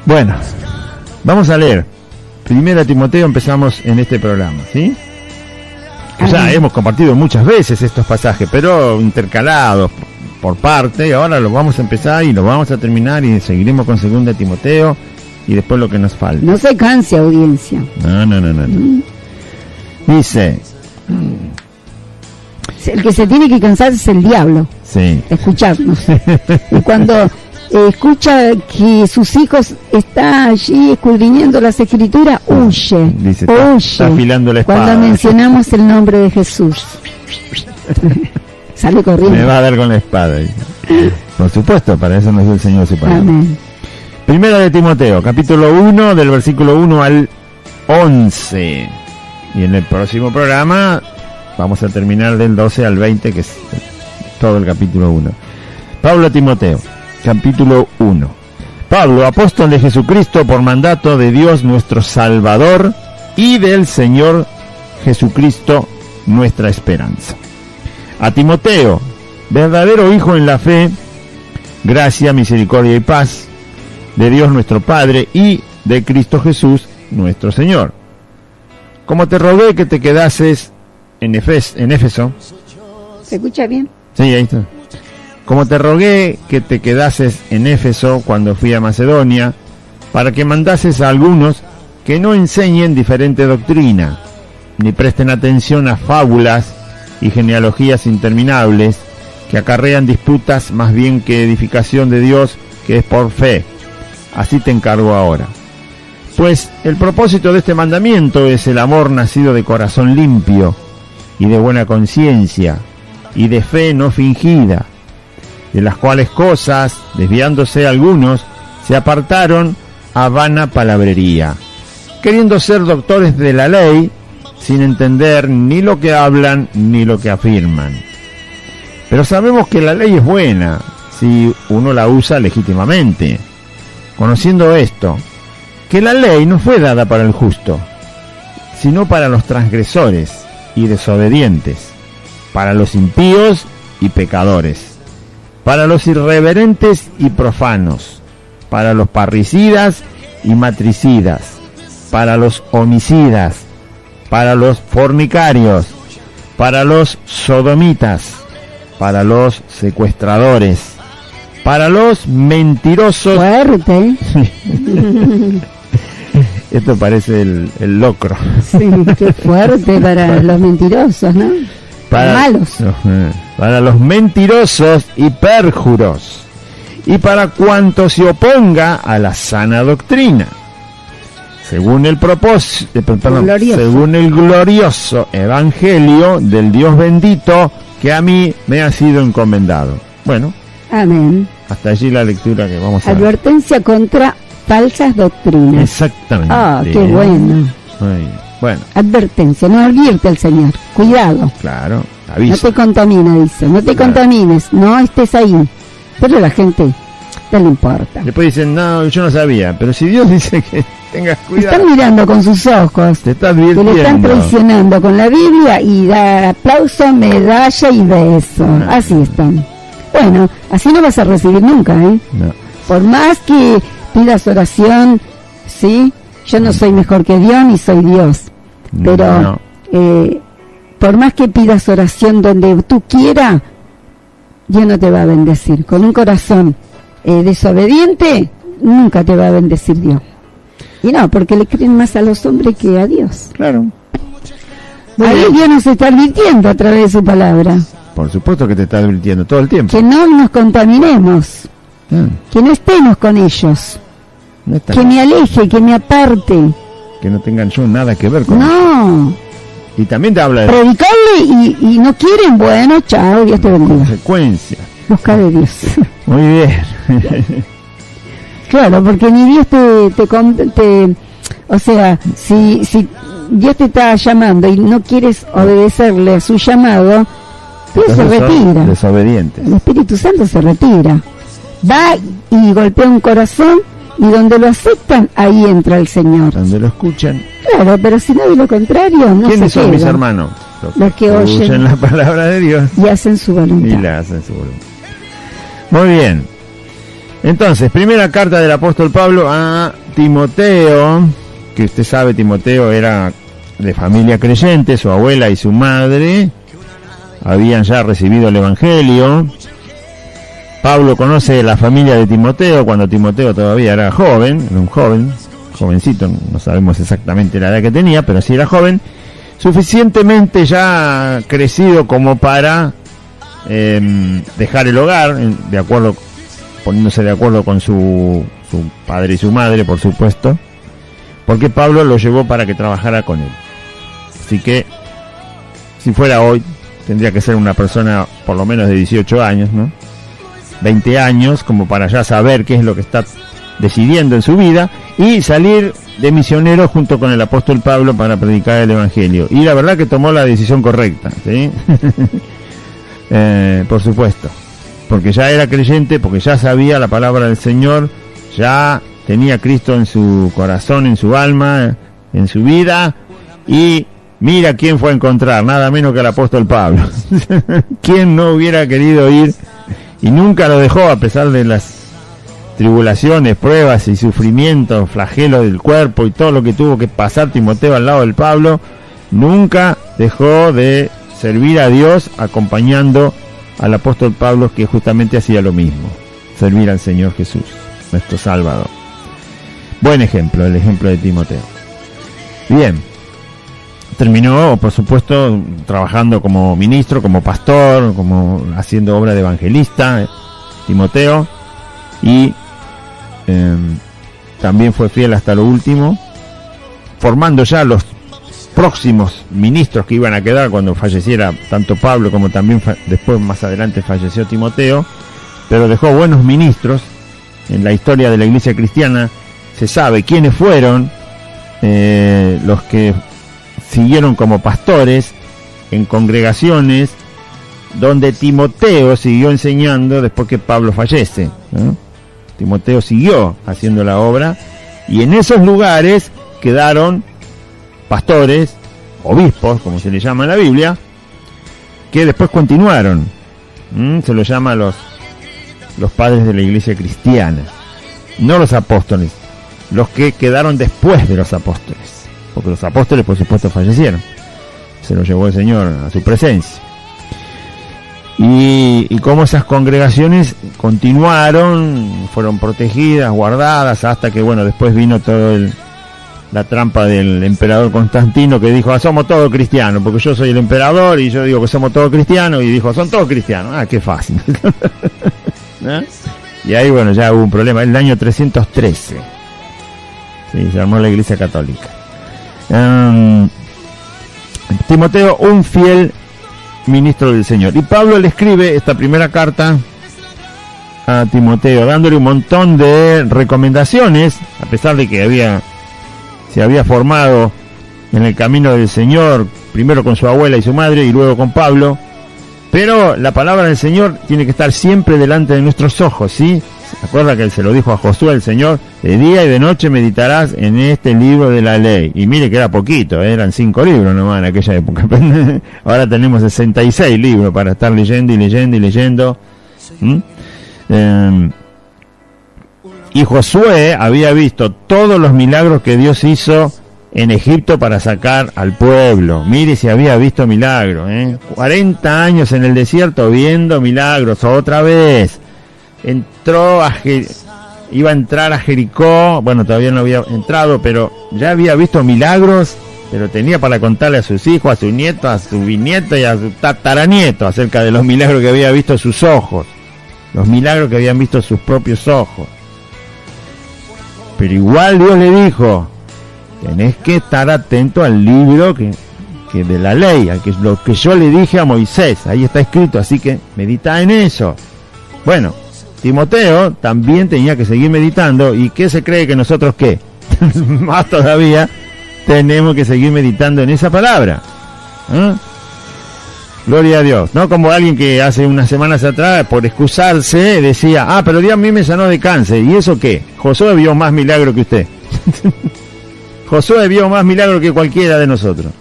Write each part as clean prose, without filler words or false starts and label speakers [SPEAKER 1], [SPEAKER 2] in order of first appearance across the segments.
[SPEAKER 1] Bueno, vamos a leer. Primera Timoteo, empezamos en este programa, ¿sí? O sea, hemos compartido muchas veces estos pasajes, pero intercalados por parte, y ahora los vamos a empezar y los vamos a terminar y seguiremos con Segunda Timoteo y después lo que nos falta.
[SPEAKER 2] No se canse, audiencia.
[SPEAKER 1] No. Dice...
[SPEAKER 2] El que se tiene que cansar es el diablo.
[SPEAKER 1] Sí.
[SPEAKER 2] Escucharnos. Y cuando escucha que sus hijos están allí escudriñando las escrituras, huye.
[SPEAKER 1] Dice,
[SPEAKER 2] huye.
[SPEAKER 1] está afilando la espada.
[SPEAKER 2] Cuando mencionamos el nombre de Jesús. Sale corriendo.
[SPEAKER 1] Me va a dar con la espada. Dice. Por supuesto, para eso nos dio el Señor su palabra.
[SPEAKER 2] Amén.
[SPEAKER 1] Primera de Timoteo, capítulo 1, del versículo 1 al 11. Y en el próximo programa vamos a terminar del 12 al 20, que es todo el capítulo 1. Pablo a Timoteo, capítulo 1. Pablo, apóstol de Jesucristo por mandato de Dios nuestro Salvador y del Señor Jesucristo nuestra esperanza. A Timoteo, verdadero hijo en la fe, gracia, misericordia y paz de Dios nuestro Padre y de Cristo Jesús nuestro Señor. Como te rogué que te quedases en Éfeso.
[SPEAKER 2] ¿Se escucha bien?
[SPEAKER 1] Sí, ahí está. Como te rogué que te quedases en Éfeso cuando fui a Macedonia, para que mandases a algunos que no enseñen diferente doctrina, ni presten atención a fábulas y genealogías interminables, que acarrean disputas más bien que edificación de Dios, que es por fe. Así te encargo ahora. Pues el propósito de este mandamiento es el amor nacido de corazón limpio, y de buena conciencia, y de fe no fingida, de las cuales cosas, desviándose algunos, se apartaron a vana palabrería, queriendo ser doctores de la ley, sin entender ni lo que hablan ni lo que afirman. Pero sabemos que la ley es buena, si uno la usa legítimamente, conociendo esto, que la ley no fue dada para el justo, sino para los transgresores y desobedientes, para los impíos y pecadores, para los irreverentes y profanos, para los parricidas y matricidas, para los homicidas, para los fornicarios, para los sodomitas, para los secuestradores, para los mentirosos.
[SPEAKER 2] Fuerte.
[SPEAKER 1] Esto parece el locro.
[SPEAKER 2] Sí, qué fuerte para los mentirosos, ¿no? Malos.
[SPEAKER 1] Para los mentirosos y pérjuros, y para cuanto se oponga a la sana doctrina, según el según el glorioso evangelio del Dios bendito que a mí me ha sido encomendado. Bueno,
[SPEAKER 2] amén.
[SPEAKER 1] Hasta allí la lectura que vamos a ver.
[SPEAKER 2] Advertencia contra falsas doctrinas.
[SPEAKER 1] Exactamente.
[SPEAKER 2] Qué bueno.
[SPEAKER 1] Bueno.
[SPEAKER 2] Advertencia, no advierte al Señor. Cuidado.
[SPEAKER 1] Claro, avisa.
[SPEAKER 2] No te contamina, dice. No te contamines, no estés ahí. Pero la gente no le importa.
[SPEAKER 1] Después dicen, no, yo no sabía. Pero si Dios dice que tengas cuidado.
[SPEAKER 2] Están mirando con sus ojos.
[SPEAKER 1] Te está advirtiendo.
[SPEAKER 2] Que le están traicionando con la Biblia y da aplauso, medalla y beso. Así están. Bueno, así no vas a recibir nunca, ¿eh?
[SPEAKER 1] No.
[SPEAKER 2] Por más que pidas oración, ¿sí? Yo no soy mejor que Dios ni soy Dios. Pero por más que pidas oración donde tú quieras, Dios no te va a bendecir. Con un corazón desobediente, nunca te va a bendecir Dios. Y no, porque le creen más a los hombres que a Dios.
[SPEAKER 1] Claro.
[SPEAKER 2] Ahí Dios nos está advirtiendo a través de su palabra.
[SPEAKER 1] Por supuesto que te está advirtiendo todo el tiempo.
[SPEAKER 2] Que no nos contaminemos. Que no estemos con ellos.
[SPEAKER 1] No está
[SPEAKER 2] que me aleje, que me aparte.
[SPEAKER 1] Que no tengan yo nada que ver con
[SPEAKER 2] no.
[SPEAKER 1] Eso. Y también te habla de
[SPEAKER 2] predicarle y no quieren, bueno, chao, Dios te bendiga.
[SPEAKER 1] Consecuencia.
[SPEAKER 2] Busca de Dios.
[SPEAKER 1] Muy bien.
[SPEAKER 2] Claro, porque ni Dios te o sea, si Dios te está llamando y no quieres obedecerle a su llamado, Dios se retira.
[SPEAKER 1] Desobedientes.
[SPEAKER 2] El Espíritu Santo se retira. Va y golpea un corazón y donde lo aceptan, ahí entra el Señor.
[SPEAKER 1] Donde lo escuchan.
[SPEAKER 2] Claro, pero si no de lo contrario, no se
[SPEAKER 1] ¿Quiénes son
[SPEAKER 2] queda.
[SPEAKER 1] mis hermanos?
[SPEAKER 2] Los que oyen
[SPEAKER 1] la palabra de Dios
[SPEAKER 2] y hacen su voluntad.
[SPEAKER 1] y la hacen su voluntad. Muy bien. Entonces, primera carta del apóstol Pablo a Timoteo, que usted sabe, Timoteo era de familia creyente, su abuela y su madre habían ya recibido el Evangelio. Pablo conoce la familia de Timoteo cuando Timoteo todavía era joven, era un jovencito, no sabemos exactamente la edad que tenía, pero sí era joven, suficientemente ya crecido como para dejar el hogar, poniéndose de acuerdo con su padre y su madre, por supuesto, porque Pablo lo llevó para que trabajara con él. Así que, si fuera hoy, tendría que ser una persona por lo menos de 18 años, ¿no? 20 años, como para ya saber qué es lo que está decidiendo en su vida, y salir de misionero junto con el apóstol Pablo para predicar el Evangelio. Y la verdad que tomó la decisión correcta, ¿sí? Por supuesto, porque ya era creyente, porque ya sabía la palabra del Señor, ya tenía a Cristo en su corazón, en su alma, en su vida, y mira quién fue a encontrar, nada menos que el apóstol Pablo. ¿Quién no hubiera querido ir? Y nunca lo dejó, a pesar de las tribulaciones, pruebas y sufrimientos, flagelos del cuerpo y todo lo que tuvo que pasar Timoteo al lado del Pablo, nunca dejó de servir a Dios acompañando al apóstol Pablo, que justamente hacía lo mismo, servir al Señor Jesús, nuestro Salvador. Buen ejemplo, el ejemplo de Timoteo. Bien, terminó, por supuesto, trabajando como ministro, como pastor, como haciendo obra de evangelista, Timoteo, y también fue fiel hasta lo último, formando ya los próximos ministros que iban a quedar cuando falleciera tanto Pablo como también después más adelante falleció Timoteo, pero dejó buenos ministros. En la historia de la iglesia cristiana se sabe quiénes fueron los que siguieron como pastores en congregaciones donde Timoteo siguió enseñando después que Pablo fallece, ¿no? Timoteo siguió haciendo la obra, y en esos lugares quedaron pastores, obispos, como se le llama en la Biblia, que después continuaron. Se los llama los padres de la iglesia cristiana, no los apóstoles, los que quedaron después de los apóstoles, porque los apóstoles por supuesto fallecieron, se los llevó el Señor a su presencia. Y como esas congregaciones continuaron, fueron protegidas, guardadas, hasta que bueno, después vino todo la trampa del emperador Constantino, que dijo, somos todos cristianos, porque yo soy el emperador y yo digo que somos todos cristianos, y dijo, son todos cristianos. Qué fácil. ¿No? Y ahí bueno, ya hubo un problema, el año 313. Sí, se armó la iglesia católica. Timoteo, un fiel ministro del Señor. Y Pablo le escribe esta primera carta a Timoteo, dándole un montón de recomendaciones, a pesar de que se había formado en el camino del Señor, primero con su abuela y su madre, y luego con Pablo. Pero la palabra del Señor tiene que estar siempre delante de nuestros ojos, ¿sí? ¿Se acuerda que él se lo dijo a Josué, el Señor? De día y de noche meditarás en este libro de la ley. Y mire que era poquito, eran 5 libros nomás en aquella época. Ahora tenemos 66 libros para estar leyendo y leyendo y leyendo. Y Josué había visto todos los milagros que Dios hizo en Egipto para sacar al pueblo. Mire si había visto milagros, 40 años en el desierto viendo milagros, otra vez. Iba a entrar a Jericó, bueno, todavía no había entrado, pero ya había visto milagros, pero tenía para contarle a sus hijos, a su nieto, a su bisnieto y a su tataranieto acerca de los milagros que había visto sus ojos, los milagros que habían visto sus propios ojos. Pero igual Dios le dijo, tenés que estar atento al libro que de la ley, lo que yo le dije a Moisés, ahí está escrito, así que medita en eso. Bueno, Timoteo también tenía que seguir meditando. ¿Y qué se cree que nosotros qué? Más todavía tenemos que seguir meditando en esa palabra. Gloria a Dios. No como alguien que hace unas semanas atrás, por excusarse, decía, pero Dios a mí me sanó de cáncer. ¿Y eso qué? Josué vio más milagro que usted. Josué vio más milagro que cualquiera de nosotros.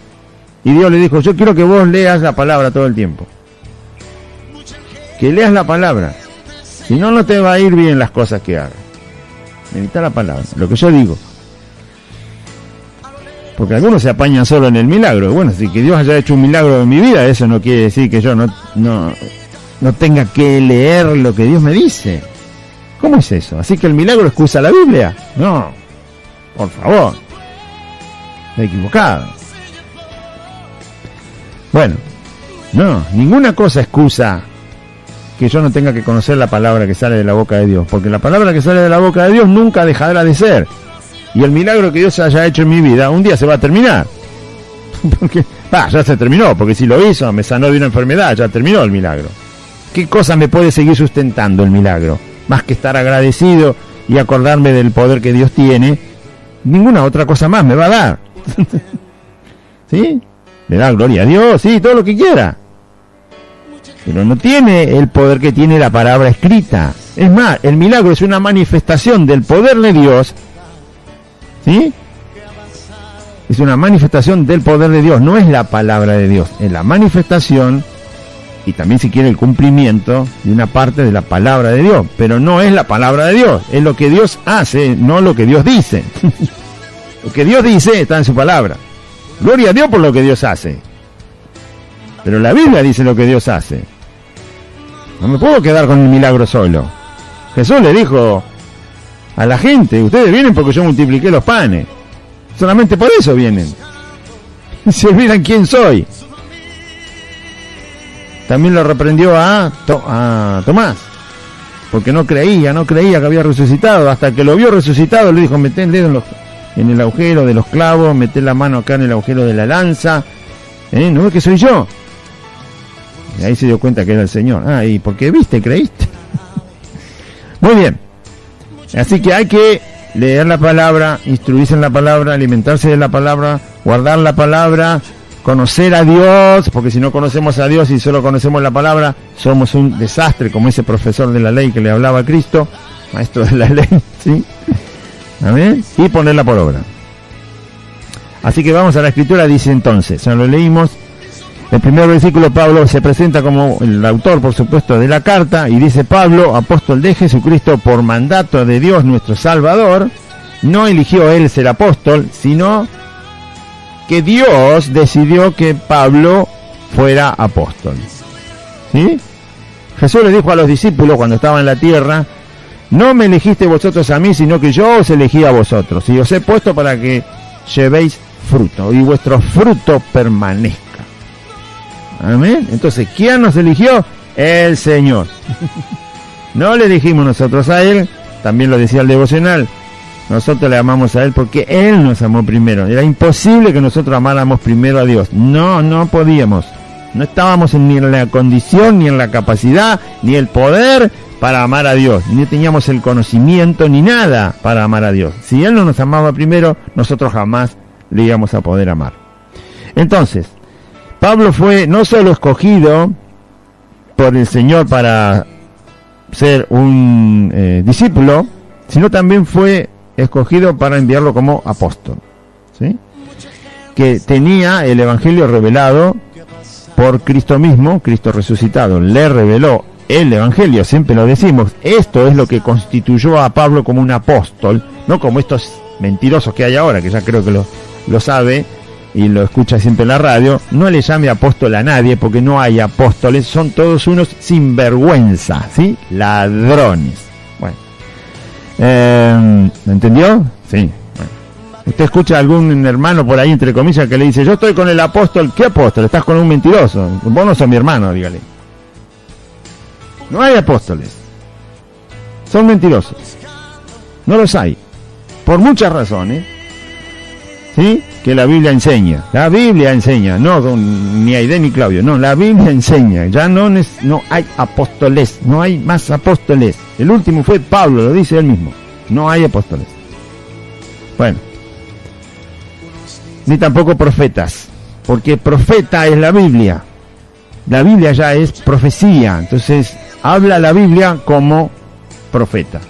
[SPEAKER 1] Y Dios le dijo, yo quiero que vos leas la palabra todo el tiempo. Que leas la palabra. Si no, no te va a ir bien las cosas que hagas. Medita la palabra, lo que yo digo. Porque algunos se apañan solo en el milagro. Bueno, si que Dios haya hecho un milagro en mi vida, eso no quiere decir que yo no tenga que leer lo que Dios me dice. ¿Cómo es eso? ¿Así que el milagro excusa la Biblia? No, por favor. Está equivocado. Bueno, no, ninguna cosa excusa que yo no tenga que conocer la palabra que sale de la boca de Dios, porque la palabra que sale de la boca de Dios nunca dejará de ser. Y el milagro que Dios haya hecho en mi vida, un día se va a terminar. Porque, ya se terminó, porque si lo hizo, me sanó de una enfermedad, ya terminó el milagro. ¿Qué cosa me puede seguir sustentando el milagro? Más que estar agradecido y acordarme del poder que Dios tiene, ninguna otra cosa más me va a dar. ¿Sí? Le da gloria a Dios, sí, todo lo que quiera. Pero no tiene el poder que tiene la palabra escrita. Es más, el milagro es una manifestación del poder de Dios. ¿Sí? Es una manifestación del poder de Dios, no es la palabra de Dios, es la manifestación y también si quiere el cumplimiento de una parte de la palabra de Dios, pero no es la palabra de Dios, es lo que Dios hace, no lo que Dios dice. Lo que Dios dice está en su palabra. Gloria a Dios por lo que Dios hace. Pero la Biblia dice lo que Dios hace. No me puedo quedar con el milagro solo. Jesús le dijo a la gente, ustedes vienen porque yo multipliqué los panes. Solamente por eso vienen. Se olvidan quién soy. También lo reprendió a Tomás, porque no creía que había resucitado. Hasta que lo vio resucitado le dijo, meté el dedo en el agujero de los clavos, meté la mano acá en el agujero de la lanza. ¿No ves que soy yo? Y ahí se dio cuenta que era el Señor. ¿Y por qué viste? ¿Creíste? Muy bien. Así que hay que leer la palabra, instruirse en la palabra, alimentarse de la palabra, guardar la palabra, conocer a Dios, porque si no conocemos a Dios y solo conocemos la palabra, somos un desastre, como ese profesor de la ley que le hablaba a Cristo, maestro de la ley, ¿sí? Amén. Y ponerla por obra. Así que vamos a la escritura, dice entonces, ya lo leímos. El primer versículo, Pablo se presenta como el autor, por supuesto, de la carta, y dice: Pablo, apóstol de Jesucristo, por mandato de Dios nuestro Salvador. No eligió él ser apóstol, sino que Dios decidió que Pablo fuera apóstol. ¿Sí? Jesús le dijo a los discípulos cuando estaba en la tierra: no me elegiste vosotros a mí, sino que yo os elegí a vosotros, y os he puesto para que llevéis fruto, y vuestro fruto permanezca. Amén. Entonces, ¿quién nos eligió? El Señor. No le dijimos nosotros a Él, también lo decía el devocional, nosotros le amamos a Él porque Él nos amó primero. Era imposible que nosotros amáramos primero a Dios. No podíamos. No estábamos ni en la condición, ni en la capacidad, ni el poder para amar a Dios. Ni teníamos el conocimiento, ni nada para amar a Dios. Si Él no nos amaba primero, nosotros jamás le íbamos a poder amar. Entonces, Pablo fue no solo escogido por el Señor para ser un discípulo, sino también fue escogido para enviarlo como apóstol, ¿sí? Que tenía el Evangelio revelado por Cristo mismo, Cristo resucitado, le reveló el Evangelio, siempre lo decimos. Esto es lo que constituyó a Pablo como un apóstol, no como estos mentirosos que hay ahora, que ya creo que lo sabe y lo escucha siempre en la radio. No le llame apóstol a nadie, porque no hay apóstoles, son todos unos sinvergüenza, ¿sí? Ladrones. Bueno, ¿entendió? Sí. Bueno. Usted escucha a algún hermano por ahí, entre comillas, que le dice: yo estoy con el apóstol. ¿Qué apóstol? Estás con un mentiroso. Vos no sos mi hermano, dígale. No hay apóstoles. Son mentirosos. No los hay. Por muchas razones, ¿sí? Que la Biblia enseña. La Biblia enseña, no ni Aide ni Claudio, no, la Biblia enseña. Ya no hay apóstoles, no hay más apóstoles. El último fue Pablo, lo dice él mismo. No hay apóstoles. Bueno, ni tampoco profetas, porque profeta es la Biblia. La Biblia ya es profecía, entonces habla la Biblia como profeta.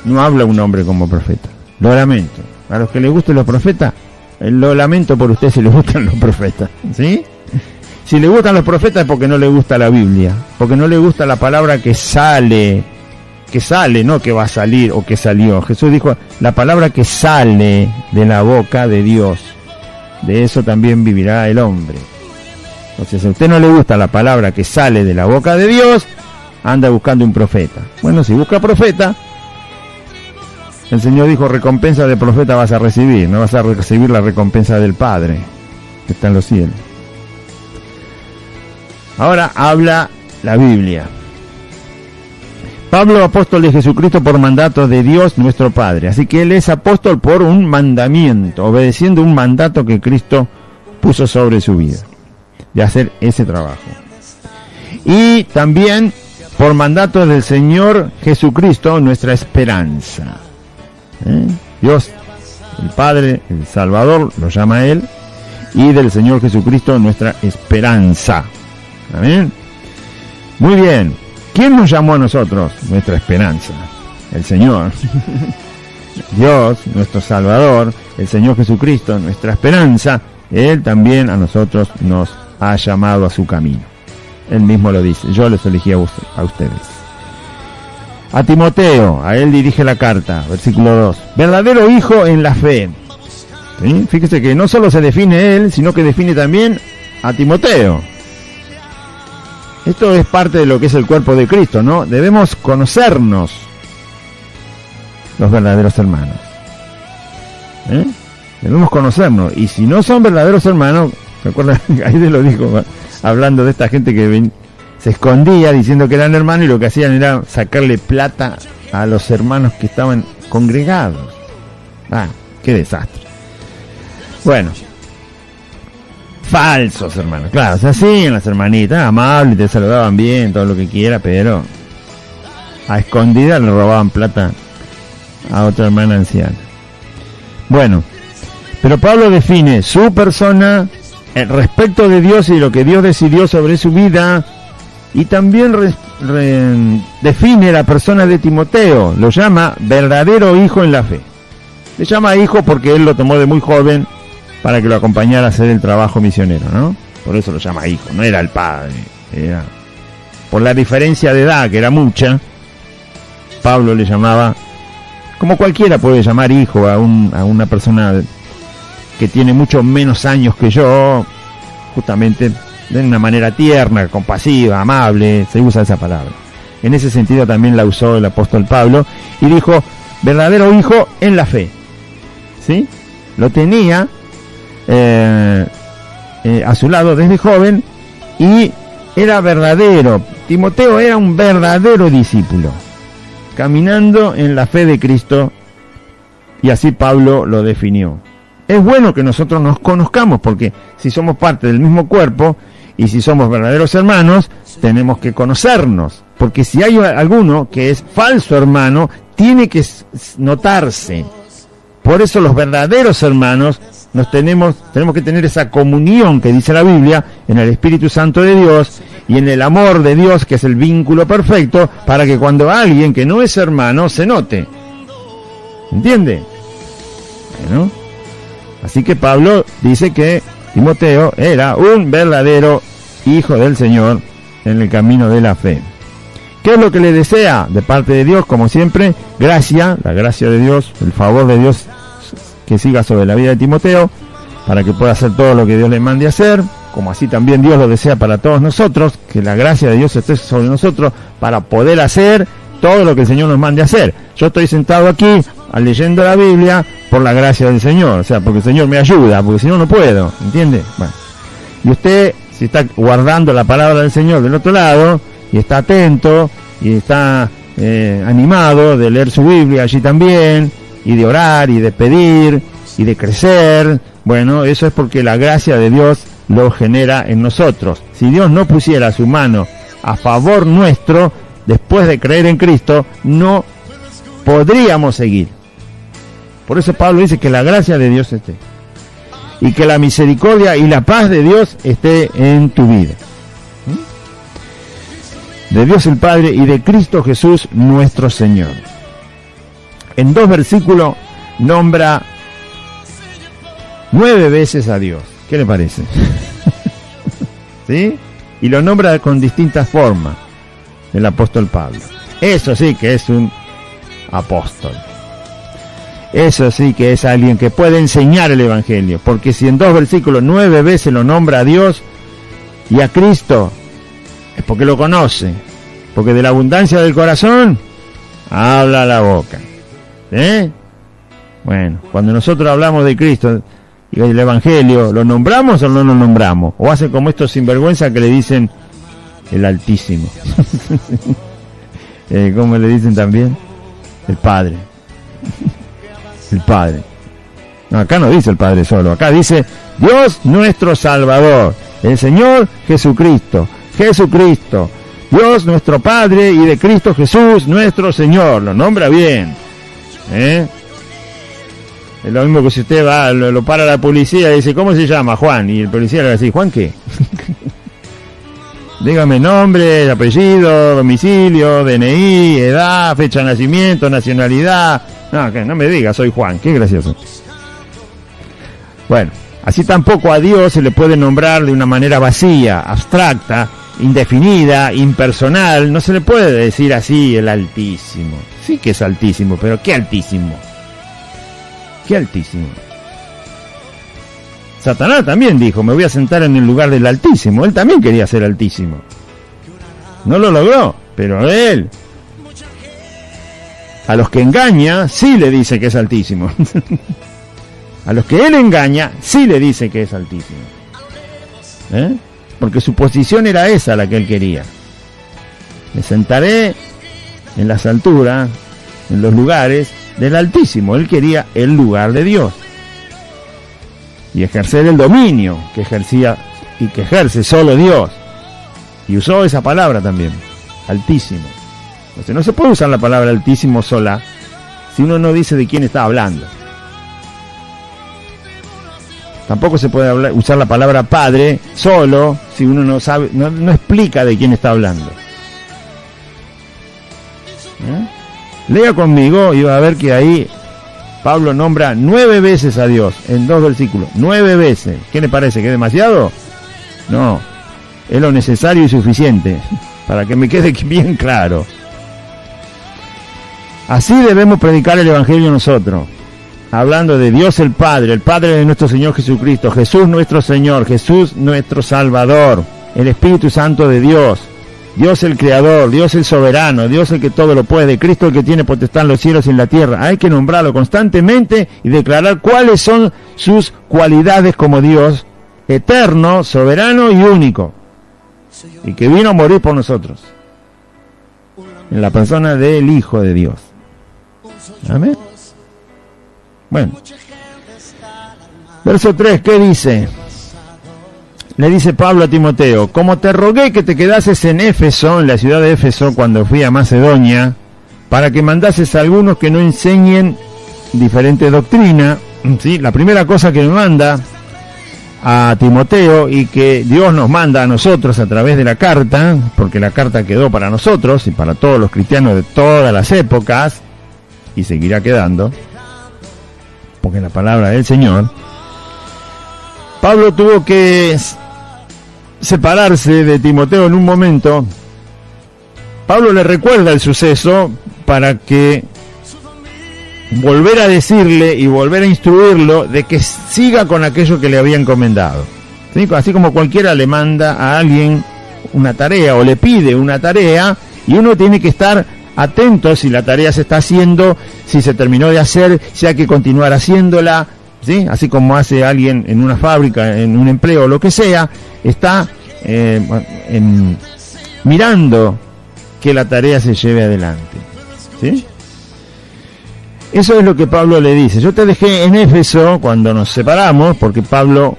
[SPEAKER 1] No habla un hombre como profeta. Lo lamento. A los que les gusten los profetas, lo lamento por ustedes si les gustan los profetas, ¿sí? Si le gustan los profetas es porque no le gusta la Biblia, porque no le gusta la palabra que sale, no que va a salir o que salió. Jesús dijo, la palabra que sale de la boca de Dios, de eso también vivirá el hombre. O sea, si a usted no le gusta la palabra que sale de la boca de Dios, anda buscando un profeta. Bueno, si busca profeta, el Señor dijo, recompensa de profeta vas a recibir, no vas a recibir la recompensa del Padre, que está en los cielos. Ahora habla la Biblia. Pablo, apóstol de Jesucristo por mandato de Dios nuestro Padre. Así que él es apóstol por un mandamiento, obedeciendo un mandato que Cristo puso sobre su vida, de hacer ese trabajo. Y también por mandato del Señor Jesucristo, nuestra esperanza. Dios, el Padre, el Salvador, lo llama a él, y del Señor Jesucristo, nuestra esperanza. Amén. Muy bien. ¿Quién nos llamó a nosotros? Nuestra esperanza. El Señor. Dios, nuestro Salvador, el Señor Jesucristo, nuestra esperanza. Él también a nosotros nos ha llamado a su camino. Él mismo lo dice. Yo les elegí a ustedes. A Timoteo, a él dirige la carta, versículo 2. Verdadero hijo en la fe. ¿Sí? Fíjese que no solo se define él, sino que define también a Timoteo. Esto es parte de lo que es el cuerpo de Cristo, ¿no? Debemos conocernos, los verdaderos hermanos. Debemos conocernos. Y si no son verdaderos hermanos, ¿se acuerdan? Ahí lo dijo, hablando de esta gente que se escondía diciendo que eran hermanos y lo que hacían era sacarle plata a los hermanos que estaban congregados. Qué desastre. Bueno. Falsos hermanos, claro, o sea, sí, en las hermanitas, amables, te saludaban bien, todo lo que quiera, pero a escondidas le robaban plata a otra hermana anciana. Bueno, pero Pablo define su persona, el respecto de Dios y lo que Dios decidió sobre su vida, y también define la persona de Timoteo, lo llama verdadero hijo en la fe. Le llama hijo porque él lo tomó de muy joven, para que lo acompañara a hacer el trabajo misionero, ¿no? Por eso lo llama hijo, no era el padre, era por la diferencia de edad, que era mucha. Pablo le llamaba, como cualquiera puede llamar hijo a una persona que tiene mucho menos años que yo, justamente de una manera tierna, compasiva, amable, se usa esa palabra. En ese sentido también la usó el apóstol Pablo, y dijo, verdadero hijo en la fe, ¿sí? Lo tenía a su lado desde joven y era verdadero. Timoteo era un verdadero discípulo, caminando en la fe de Cristo, y así Pablo lo definió. Es bueno que nosotros nos conozcamos, porque si somos parte del mismo cuerpo y si somos verdaderos hermanos, tenemos que conocernos, porque si hay alguno que es falso hermano, tiene que notarse. Por eso los verdaderos hermanos tenemos que tener esa comunión que dice la Biblia en el Espíritu Santo de Dios y en el amor de Dios, que es el vínculo perfecto, para que cuando alguien que no es hermano se note. ¿Entiende? Bueno, así que Pablo dice que Timoteo era un verdadero hijo del Señor en el camino de la fe. ¿Qué es lo que le desea de parte de Dios? Como siempre, gracia, la gracia de Dios, el favor de Dios que siga sobre la vida de Timoteo, para que pueda hacer todo lo que Dios le mande a hacer, como así también Dios lo desea para todos nosotros, que la gracia de Dios esté sobre nosotros para poder hacer todo lo que el Señor nos mande a hacer. Yo estoy sentado aquí leyendo la Biblia por la gracia del Señor, o sea, porque el Señor me ayuda, porque si no, no puedo, ¿entiende? Bueno, y usted, si está guardando la palabra del Señor del otro lado, y está atento, y está animado de leer su Biblia allí también, y de orar, y de pedir, y de crecer, bueno, eso es porque la gracia de Dios lo genera en nosotros. Si Dios no pusiera su mano a favor nuestro, después de creer en Cristo, no podríamos seguir. Por eso Pablo dice que la gracia de Dios esté, y que la misericordia y la paz de Dios esté en tu vida. De Dios el Padre y de Cristo Jesús nuestro Señor. En 2 versículos nombra 9 veces a Dios. ¿Qué le parece? ¿sí? Y lo nombra con distintas formas el apóstol Pablo. Eso sí que es un apóstol. Eso sí que es alguien que puede enseñar el Evangelio, porque si en 2 versículos 9 veces lo nombra a Dios y a Cristo, es porque lo conoce, porque de la abundancia del corazón habla la boca. Bueno, cuando nosotros hablamos de Cristo y del Evangelio, ¿lo nombramos o no lo nombramos? O hace como estos sinvergüenza que le dicen el Altísimo. ¿Cómo le dicen también? El Padre. El Padre. No, acá no dice el Padre solo, acá dice Dios nuestro Salvador, el Señor Jesucristo. Jesucristo, Dios nuestro Padre, y de Cristo Jesús nuestro Señor. Lo nombra bien. Es lo mismo que si usted va, lo para la policía y dice, ¿cómo se llama? Juan. Y el policía le va a decir, ¿Juan qué? Dígame nombre, apellido, domicilio, DNI, edad, fecha de nacimiento, nacionalidad. No, que no me diga, soy Juan. Qué gracioso. Bueno, así tampoco a Dios se le puede nombrar de una manera vacía, abstracta, indefinida, impersonal. No se le puede decir así el Altísimo. Sí que es Altísimo, pero ¿qué Altísimo? ¿Qué Altísimo? Satanás también dijo, me voy a sentar en el lugar del Altísimo. Él también quería ser Altísimo. No lo logró, pero él, a los que engaña, sí le dice que es Altísimo. A los que él engaña, sí le dice que es Altísimo. Porque su posición era esa la que él quería. Me sentaré en las alturas, en los lugares del Altísimo. Él quería el lugar de Dios. Y ejercer el dominio que ejercía y que ejerce solo Dios. Y usó esa palabra también, Altísimo. Entonces no se puede usar la palabra Altísimo sola si uno no dice de quién está hablando. Tampoco se puede usar la palabra Padre solo si uno no sabe, no explica de quién está hablando. Lea conmigo y va a ver que ahí Pablo nombra 9 veces a Dios en 2 versículos. 9 veces. ¿Qué le parece? ¿Que es demasiado? No. Es lo necesario y suficiente para que me quede bien claro. Así debemos predicar el Evangelio nosotros. Hablando de Dios el Padre de nuestro Señor Jesucristo, Jesús nuestro Señor, Jesús nuestro Salvador, el Espíritu Santo de Dios, Dios el Creador, Dios el Soberano, Dios el que todo lo puede, Cristo el que tiene potestad en los cielos y en la tierra. Hay que nombrarlo constantemente y declarar cuáles son sus cualidades como Dios, eterno, soberano y único, y que vino a morir por nosotros, en la persona del Hijo de Dios. Amén. Bueno, verso 3, ¿qué dice? Le dice Pablo a Timoteo, como te rogué que te quedases en Éfeso, en la ciudad de Éfeso, cuando fui a Macedonia, para que mandases a algunos que no enseñen diferente doctrina, ¿sí? La primera cosa que me manda a Timoteo y que Dios nos manda a nosotros a través de la carta, porque la carta quedó para nosotros y para todos los cristianos de todas las épocas, y seguirá quedando, porque es la palabra del Señor. Pablo tuvo que separarse de Timoteo en un momento. Pablo le recuerda el suceso para que volver a decirle y volver a instruirlo de que siga con aquello que le había encomendado. ¿Sí? Así como cualquiera le manda a alguien una tarea o le pide una tarea, y uno tiene que estar atento si la tarea se está haciendo, si se terminó de hacer, si hay que continuar haciéndola, ¿sí? Así como hace alguien en una fábrica, en un empleo o lo que sea, está mirando que la tarea se lleve adelante, ¿sí? Eso es lo que Pablo le dice. Yo te dejé en Éfeso cuando nos separamos, porque Pablo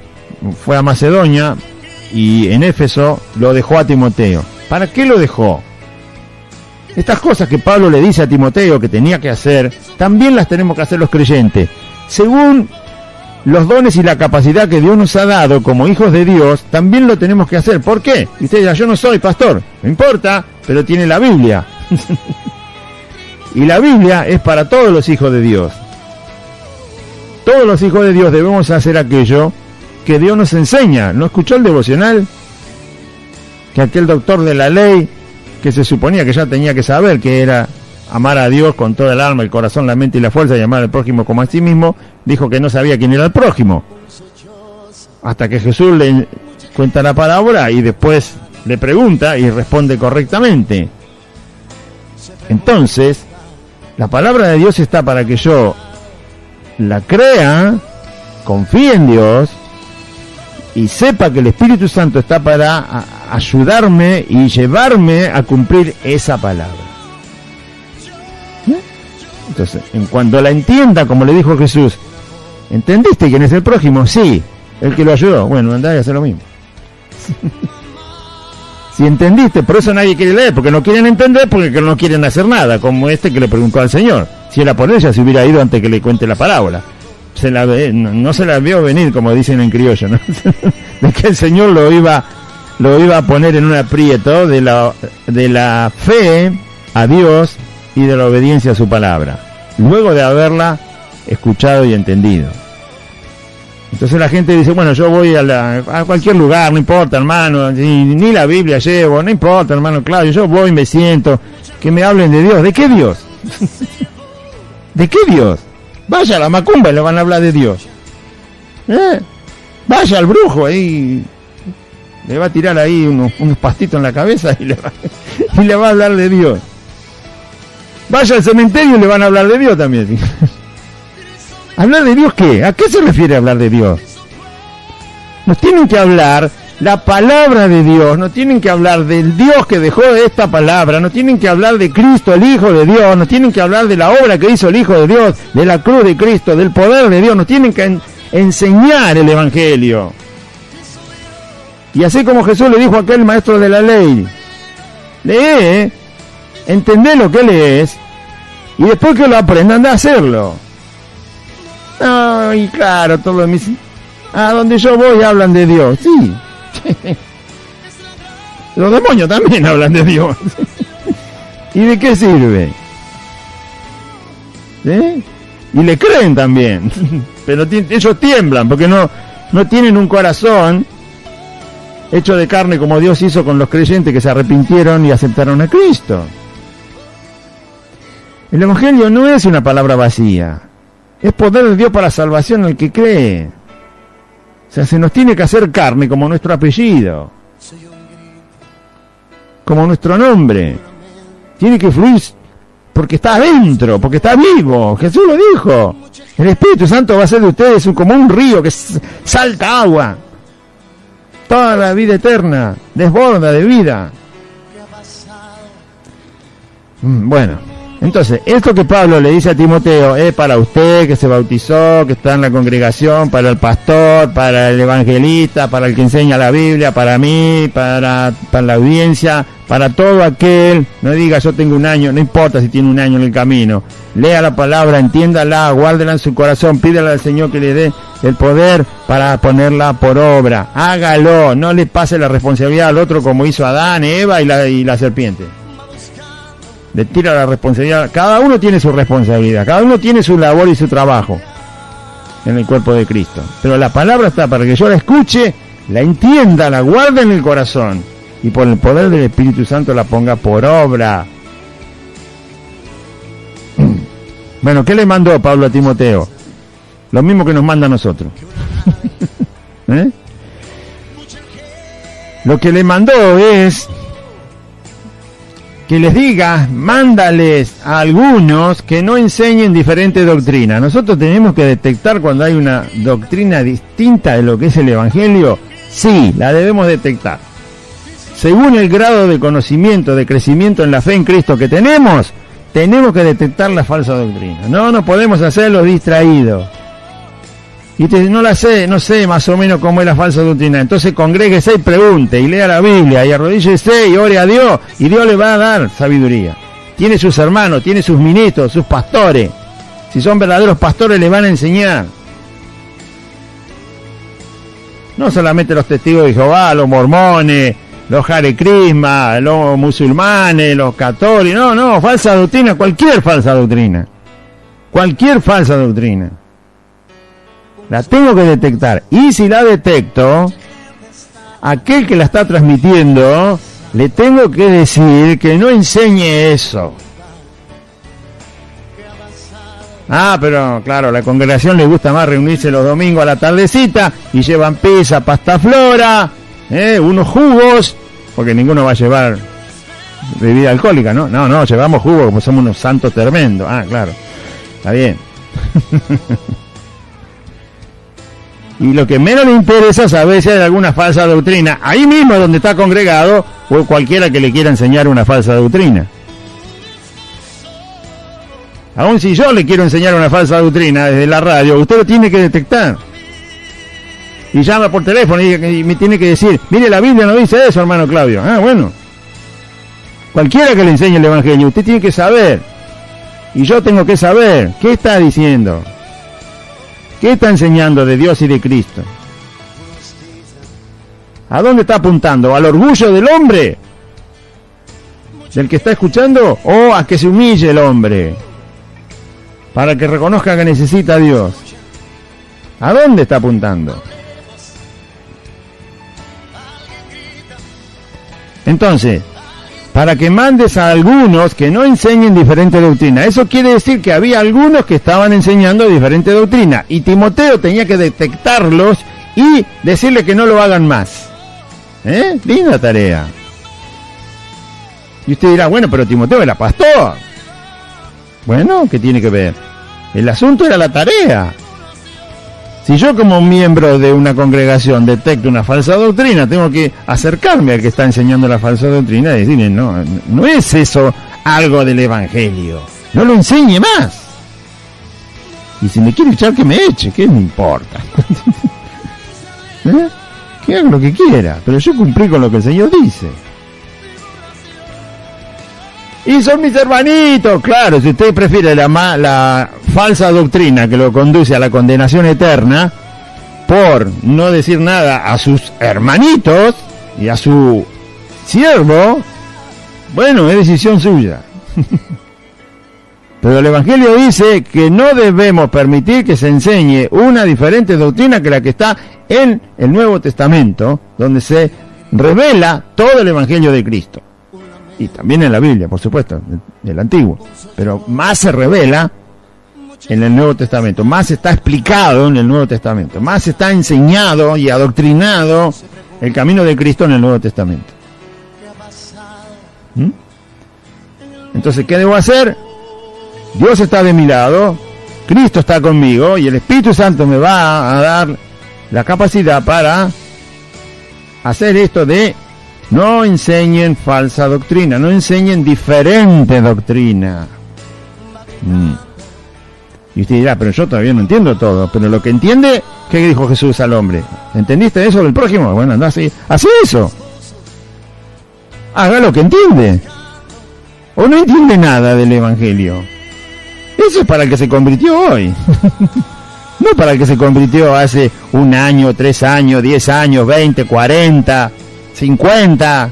[SPEAKER 1] fue a Macedonia y en Éfeso lo dejó a Timoteo. ¿Para qué lo dejó? Estas cosas que Pablo le dice a Timoteo que tenía que hacer, también las tenemos que hacer los creyentes, según los dones y la capacidad que Dios nos ha dado como hijos de Dios. También lo tenemos que hacer. ¿Por qué? Y usted dirá, yo no soy pastor. No importa, pero tiene la Biblia. Y la Biblia es para todos los hijos de Dios. Todos los hijos de Dios debemos hacer aquello que Dios nos enseña. ¿No escuchó el devocional? que aquel doctor de la ley, que se suponía que ya tenía que saber que era amar a Dios con toda el alma, el corazón, la mente y la fuerza, y amar al prójimo como a sí mismo, dijo que no sabía quién era el prójimo. Hasta que Jesús le cuenta la parábola y después le pregunta y responde correctamente. Entonces, la palabra de Dios está para que yo la crea, confíe en Dios y sepa que el Espíritu Santo está para ayudarme y llevarme a cumplir esa palabra. Entonces, en cuanto la entienda, como le dijo Jesús, ¿entendiste quién es el prójimo? Sí, el que lo ayudó. Bueno, andá y hace lo mismo. Si entendiste, por eso nadie quiere leer, porque no quieren entender, porque no quieren hacer nada, como este que le preguntó al Señor. Si era por ella, se hubiera ido antes que le cuente la parábola. No se la vio venir, como dicen en criollo, ¿no? De que el Señor lo iba a poner en un aprieto de la fe a Dios y de la obediencia a su palabra, luego de haberla escuchado y entendido. Entonces la gente dice, bueno, yo voy a cualquier lugar, no importa, hermano, ni la Biblia llevo, no importa, hermano Claudio, yo voy y me siento, que me hablen de Dios. ¿De qué Dios? ¿De qué Dios? Vaya a la macumba y le van a hablar de Dios. Vaya al brujo ahí, le va a tirar ahí unos pastitos en la cabeza y le va a hablar de Dios. Vaya al cementerio y le van a hablar de Dios también. ¿Hablar de Dios qué? ¿A qué se refiere hablar de Dios? Nos tienen que hablar la palabra de Dios, nos tienen que hablar del Dios que dejó esta palabra, nos tienen que hablar de Cristo, el Hijo de Dios, nos tienen que hablar de la obra que hizo el Hijo de Dios, de la cruz de Cristo, del poder de Dios, nos tienen que enseñar el Evangelio. Y así como Jesús le dijo a aquel maestro de la ley, lee, entendé lo que lees, y después que lo aprendan de hacerlo. Y claro, todos mis... A donde yo voy hablan de Dios, sí. Los demonios también hablan de Dios. ¿Y de qué sirve? ¿Sí? Y le creen también. Pero ellos tiemblan porque no tienen un corazón hecho de carne como Dios hizo con los creyentes que se arrepintieron y aceptaron a Cristo. El Evangelio no es una palabra vacía. Es poder de Dios para salvación al que cree. O sea, se nos tiene que hacer carne como nuestro apellido, como nuestro nombre. Tiene que fluir porque está adentro, porque está vivo. Jesús lo dijo. El Espíritu Santo va a hacer de ustedes como un río que salta agua. Toda la vida eterna, desborda de vida. Bueno. Entonces, esto que Pablo le dice a Timoteo es para usted que se bautizó, que está en la congregación, para el pastor, para el evangelista, para el que enseña la Biblia, para mí, para la audiencia, para todo aquel. No diga yo tengo un año, no importa si tiene un año en el camino. Lea la palabra, entiéndala, guárdela en su corazón, pídale al Señor que le dé el poder para ponerla por obra. Hágalo, no le pase la responsabilidad al otro como hizo Adán, Eva y la serpiente. Le tira la responsabilidad. Cada uno tiene su responsabilidad, cada uno tiene su labor y su trabajo en el cuerpo de Cristo. Pero la palabra está para que yo la escuche, la entienda, la guarde en el corazón y por el poder del Espíritu Santo la ponga por obra. Bueno, ¿qué le mandó Pablo a Timoteo? Lo mismo que nos manda a nosotros. Lo que le mandó es que les diga, mándales a algunos que no enseñen diferente doctrina. Nosotros tenemos que detectar cuando hay una doctrina distinta de lo que es el Evangelio. Sí, la debemos detectar. Según el grado de conocimiento, de crecimiento en la fe en Cristo que tenemos que detectar la falsa doctrina. No podemos hacerlo distraídos. Y no sé más o menos cómo es la falsa doctrina. Entonces congréguese y pregunte, y lea la Biblia, y arrodíllese y ore a Dios, y Dios le va a dar sabiduría. Tiene sus hermanos, tiene sus ministros, sus pastores. Si son verdaderos pastores, le van a enseñar. No solamente los testigos de Jehová, los mormones, los Hare Krishna, los musulmanes, los católicos. No, falsa doctrina, cualquier falsa doctrina. Cualquier falsa doctrina. La tengo que detectar. Y si la detecto, aquel que la está transmitiendo, le tengo que decir que no enseñe eso. Ah, pero claro, a la congregación le gusta más reunirse los domingos a la tardecita y llevan pizza, pasta flora, unos jugos, porque ninguno va a llevar bebida alcohólica, ¿no? No, llevamos jugo como somos unos santos tremendos. Ah, claro, está bien. Y lo que menos le interesa es saber si hay alguna falsa doctrina, ahí mismo donde está congregado, o cualquiera que le quiera enseñar una falsa doctrina. Aún si yo le quiero enseñar una falsa doctrina desde la radio, usted lo tiene que detectar. Y llama por teléfono y me tiene que decir, mire, la Biblia no dice eso, hermano Claudio. Ah, bueno. Cualquiera que le enseñe el Evangelio, usted tiene que saber. Y yo tengo que saber, ¿qué está diciendo? ¿Qué está enseñando de Dios y de Cristo? ¿A dónde está apuntando? ¿Al orgullo del hombre? ¿Del que está escuchando? ¿O a que se humille el hombre? Para que reconozca que necesita a Dios. ¿A dónde está apuntando? Entonces, para que mandes a algunos que no enseñen diferente doctrina. Eso quiere decir que había algunos que estaban enseñando diferente doctrina. Y Timoteo tenía que detectarlos y decirle que no lo hagan más. Linda tarea. Y usted dirá, bueno, pero Timoteo era pastor. Bueno, ¿qué tiene que ver? El asunto era la tarea. Si yo como miembro de una congregación detecto una falsa doctrina, tengo que acercarme al que está enseñando la falsa doctrina y decirle, no es eso algo del Evangelio. No lo enseñe más. Y si me quiere echar, que me eche, ¿qué me importa? Que haga lo que quiera, pero yo cumplí con lo que el Señor dice. Y son mis hermanitos, claro, si usted prefiere la falsa doctrina que lo conduce a la condenación eterna, por no decir nada a sus hermanitos y a su siervo, bueno, es decisión suya. Pero el Evangelio dice que no debemos permitir que se enseñe una diferente doctrina que la que está en el Nuevo Testamento, donde se revela todo el Evangelio de Cristo. Y también en la Biblia, por supuesto, del Antiguo. Pero más se revela en el Nuevo Testamento, más está explicado en el Nuevo Testamento, más está enseñado y adoctrinado el camino de Cristo en el Nuevo Testamento. Entonces, ¿qué debo hacer? Dios está de mi lado, Cristo está conmigo y el Espíritu Santo me va a dar la capacidad para hacer esto de no enseñen falsa doctrina, no enseñen diferente doctrina. Y usted dirá, pero yo todavía no entiendo todo. Pero lo que entiende, ¿qué dijo Jesús al hombre? ¿Entendiste eso del prójimo? Bueno, anda así, hace eso. Haga lo que entiende. O no entiende nada del Evangelio. Eso es para el que se convirtió hoy. No para el que se convirtió hace 1 año, 3 años, 10 años, 20, 40... 50.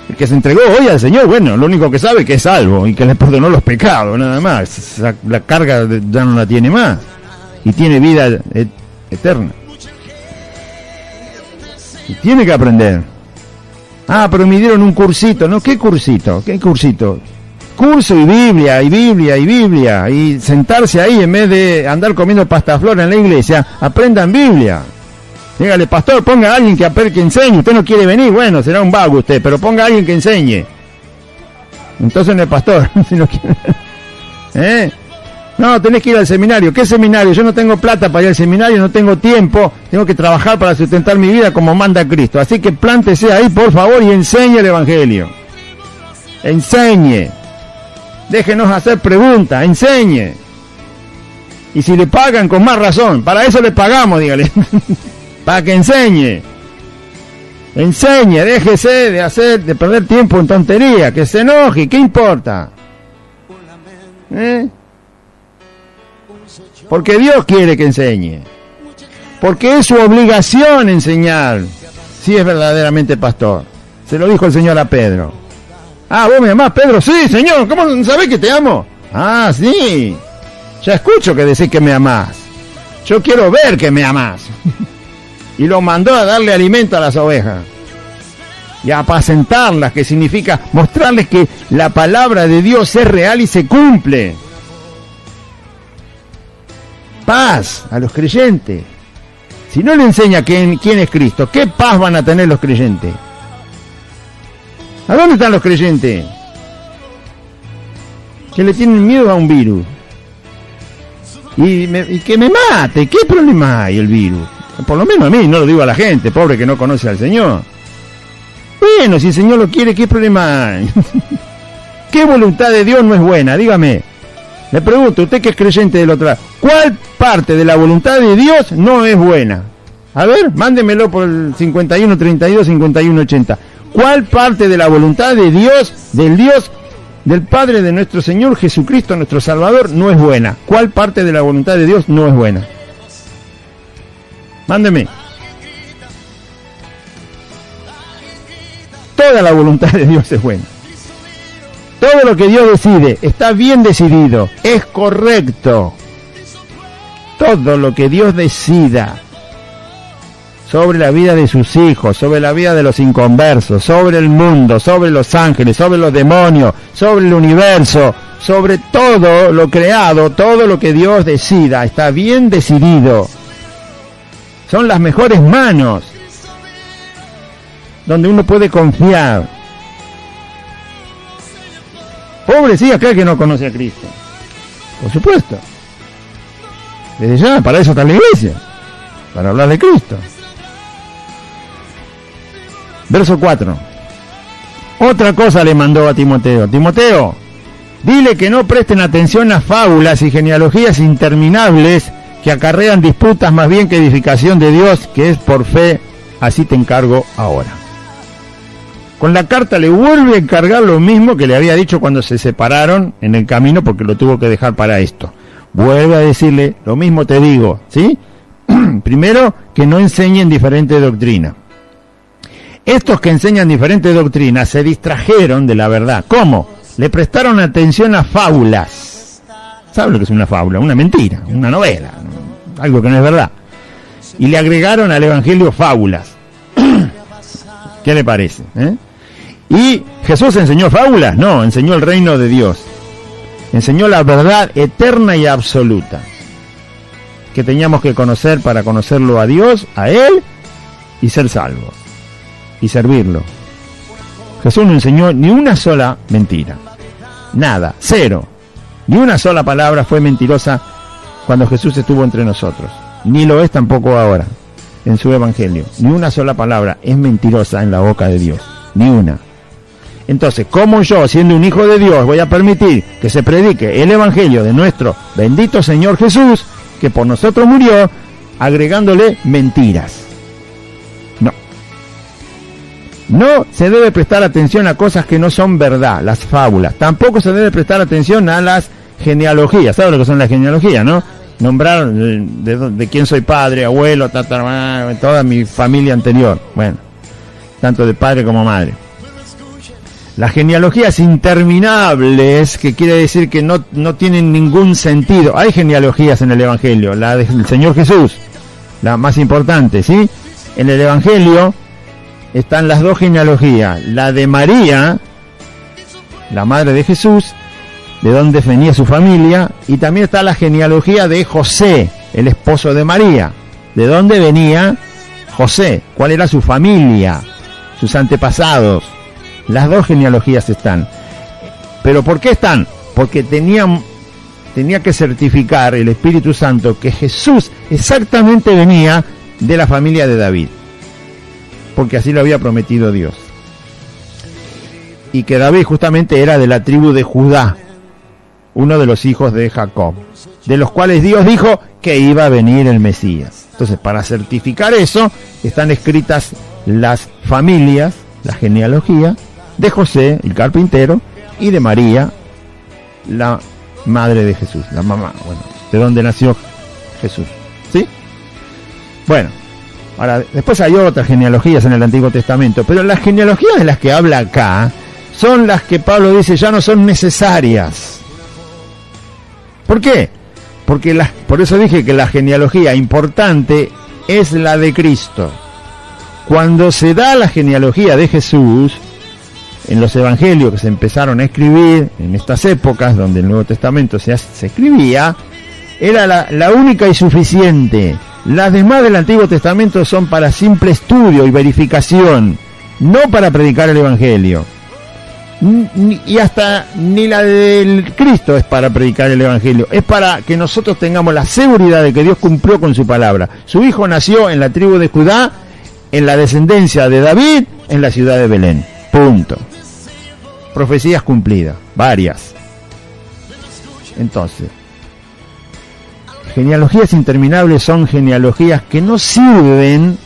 [SPEAKER 1] El que se entregó hoy al Señor, bueno, lo único que sabe es que es salvo y que le perdonó los pecados, nada más. La carga ya no la tiene más y tiene vida eterna. Y tiene que aprender. Ah, pero me dieron un cursito, ¿no? ¿Qué cursito? ¿Qué cursito? Curso y Biblia, y Biblia, y Biblia. Y sentarse ahí en vez de andar comiendo pastaflora en la iglesia, aprendan Biblia. Dígale, pastor, ponga a alguien que enseñe. Usted no quiere venir, bueno, será un vago usted, pero ponga a alguien que enseñe. Entonces no es pastor. Si no quiere. No, tenés que ir al seminario. ¿Qué seminario? Yo no tengo plata para ir al seminario, no tengo tiempo. Tengo que trabajar para sustentar mi vida como manda Cristo. Así que plántese ahí, por favor, y enseñe el Evangelio. Enseñe. Déjenos hacer preguntas, enseñe. Y si le pagan, con más razón. Para eso le pagamos, dígale. Para que enseñe. Enseñe, déjese de perder tiempo en tontería, que se enoje, ¿qué importa? Porque Dios quiere que enseñe. Porque es su obligación enseñar, si es verdaderamente pastor. Se lo dijo el Señor a Pedro. Ah, ¿vos me amás, Pedro? Sí, Señor, ¿cómo sabés que te amo? Ah, sí. Ya escucho que decís que me amás. Yo quiero ver que me amás. y lo mandó a darle alimento a las ovejas y a apacentarlas, que significa mostrarles que la palabra de Dios es real y se cumple. Paz a los creyentes. Si no le enseña quién es Cristo, ¿qué paz van a tener los creyentes? ¿A dónde están los creyentes? Que le tienen miedo a un virus. Y que me mate, ¿qué problema hay el virus? Por lo menos a mí, no lo digo a la gente, pobre que no conoce al Señor. Bueno, si el Señor lo quiere, ¿qué problema hay? ¿Qué voluntad de Dios no es buena? Dígame. Le pregunto, usted que es creyente del otro lado, ¿cuál parte de la voluntad de Dios no es buena? A ver, mándemelo por el 5132, 5180. ¿Cuál parte de la voluntad de Dios, del Padre de nuestro Señor Jesucristo, nuestro Salvador, no es buena? ¿Cuál parte de la voluntad de Dios no es buena? Mándeme. Toda la voluntad de Dios es buena. Todo lo que Dios decide está bien decidido, es correcto. Todo lo que Dios decida sobre la vida de sus hijos, sobre la vida de los inconversos, sobre el mundo, sobre los ángeles, sobre los demonios, sobre el universo, sobre todo lo creado, todo lo que Dios decida, está bien decidido. Son las mejores manos donde uno puede confiar. Pobre sí aquel que no conoce a Cristo. Por supuesto. Desde ya, para eso está la iglesia. Para hablar de Cristo. Verso 4. Otra cosa le mandó a Timoteo. Timoteo, dile que no presten atención a fábulas y genealogías interminables que acarrean disputas más bien que edificación de Dios, que es por fe. Así te encargo ahora. Con la carta le vuelve a encargar lo mismo que le había dicho cuando se separaron en el camino, porque lo tuvo que dejar para esto. Vuelve a decirle, lo mismo te digo, ¿sí? Primero, que no enseñen diferente doctrina. Estos que enseñan diferente doctrina se distrajeron de la verdad. ¿Cómo? Le prestaron atención a fábulas. ¿Sabe lo que es una fábula? Una mentira, una novela, algo que no es verdad. Y le agregaron al evangelio fábulas. ¿Qué le parece? ¿Y Jesús enseñó fábulas? No, enseñó el reino de Dios. Enseñó la verdad eterna y absoluta que teníamos que conocer para conocerlo a Dios, a Él, y ser salvos y servirlo. Jesús no enseñó ni una sola mentira. Nada, cero. Ni una sola palabra fue mentirosa cuando Jesús estuvo entre nosotros. Ni lo es tampoco ahora en su evangelio. Ni una sola palabra es mentirosa en la boca de Dios. Ni una. Entonces, ¿cómo yo, siendo un hijo de Dios, voy a permitir que se predique el evangelio de nuestro bendito Señor Jesús, que por nosotros murió, agregándole mentiras? No. No se debe prestar atención a cosas que no son verdad, las fábulas. Tampoco se debe prestar atención a las genealogías. ¿Saben lo que son las genealogías, no? Nombrar de quién soy padre, abuelo, tatarabuelo, toda mi familia anterior. Bueno, tanto de padre como madre. Las genealogías interminables, que quiere decir que no tienen ningún sentido. Hay genealogías en el Evangelio, la del Señor Jesús, la más importante, ¿sí? En el Evangelio están las dos genealogías, la de María, la madre de Jesús, de donde venía su familia, y también está la genealogía de José, el esposo de María, de dónde venía José, cuál era su familia, sus antepasados. Las dos genealogías están. ¿Pero por qué están? Porque tenía que certificar el Espíritu Santo que Jesús exactamente venía de la familia de David, porque así lo había prometido Dios. Y que David justamente era de la tribu de Judá, uno de los hijos de Jacob, de los cuales Dios dijo que iba a venir el Mesías. Entonces, para certificar eso, están escritas las familias, la genealogía de José, el carpintero, y de María, la madre de Jesús, la mamá, bueno, de donde nació Jesús, ¿sí? Bueno, ahora, después hay otras genealogías en el Antiguo Testamento, pero las genealogías de las que habla acá son las que Pablo dice ya no son necesarias. ¿Por qué? Porque por eso dije que la genealogía importante es la de Cristo. Cuando se da la genealogía de Jesús, en los evangelios que se empezaron a escribir, en estas épocas donde el Nuevo Testamento se escribía, era la única y suficiente. Las demás del Antiguo Testamento son para simple estudio y verificación, no para predicar el evangelio. Y hasta ni la del Cristo es para predicar el evangelio, es para que nosotros tengamos la seguridad de que Dios cumplió con su palabra. Su hijo nació en la tribu de Judá, en la descendencia de David, en la ciudad de Belén. Punto. Profecías cumplidas, varias. Entonces, genealogías interminables son genealogías que no sirven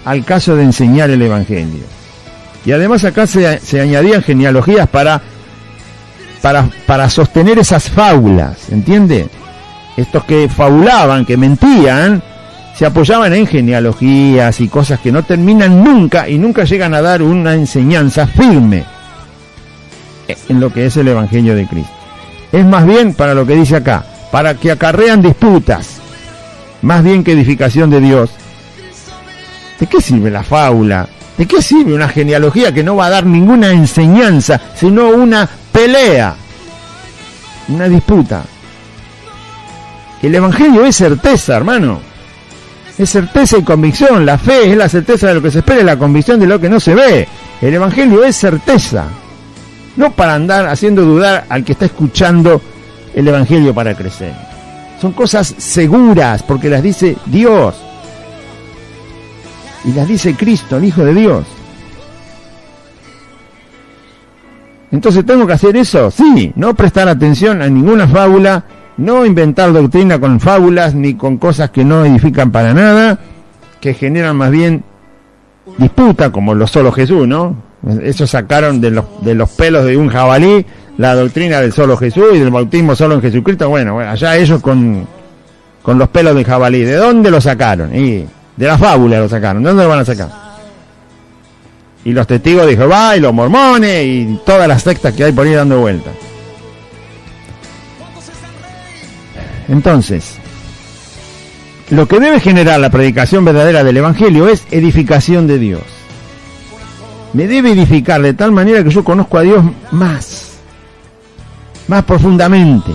[SPEAKER 1] al caso de enseñar el evangelio. Y además acá se añadían genealogías para sostener esas fábulas, ¿entiende? Estos que fabulaban, que mentían, se apoyaban en genealogías y cosas que no terminan nunca y nunca llegan a dar una enseñanza firme en lo que es el evangelio de Cristo. Es más bien para lo que dice acá, para que acarrean disputas, más bien que edificación de Dios. ¿De qué sirve la fábula? ¿De qué sirve una genealogía que no va a dar ninguna enseñanza, sino una pelea, una disputa? El evangelio es certeza, hermano. Es certeza y convicción. La fe es la certeza de lo que se espera y la convicción de lo que no se ve. El evangelio es certeza. No para andar haciendo dudar al que está escuchando el evangelio para crecer. Son cosas seguras porque las dice Dios. Y las dice Cristo, el Hijo de Dios. Entonces, ¿tengo que hacer eso? Sí, no prestar atención a ninguna fábula, no inventar doctrina con fábulas ni con cosas que no edifican para nada, que generan más bien disputa, como lo solo Jesús, ¿no? Eso sacaron de los pelos de un jabalí la doctrina del solo Jesús y del bautismo solo en Jesucristo. Bueno, allá ellos con los pelos del jabalí. ¿De dónde lo sacaron? De la fábula lo sacaron. ¿De dónde lo van a sacar? Y los testigos de Jehová y los mormones y todas las sectas que hay por ahí dando vueltas. Entonces, lo que debe generar la predicación verdadera del evangelio es edificación de Dios. Me debe edificar de tal manera que yo conozco a Dios más profundamente,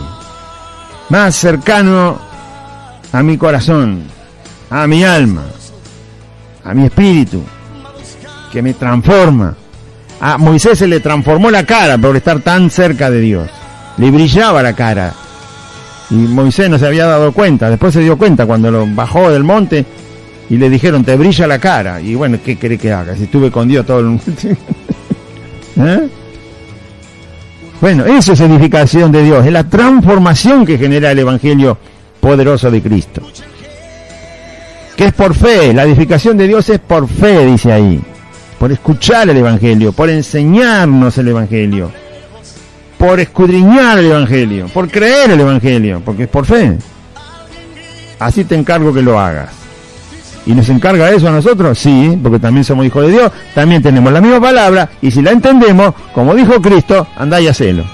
[SPEAKER 1] más cercano a mi corazón, a mi alma, a mi espíritu, que me transforma. A Moisés se le transformó la cara por estar tan cerca de Dios. Le brillaba la cara. Y Moisés no se había dado cuenta. Después se dio cuenta cuando lo bajó del monte y le dijeron, te brilla la cara. Y bueno, ¿qué querés que haga? Si estuve con Dios todo el mundo. ¿Eh? Bueno, eso es edificación de Dios. Es la transformación que genera el evangelio poderoso de Cristo. Que es por fe, la edificación de Dios es por fe, dice ahí, por escuchar el evangelio, por enseñarnos el evangelio, por escudriñar el evangelio, por creer el evangelio, porque es por fe. Así te encargo que lo hagas. ¿Y nos encarga eso a nosotros? Sí, porque también somos hijos de Dios, también tenemos la misma palabra, y si la entendemos, como dijo Cristo, andá y hacelo.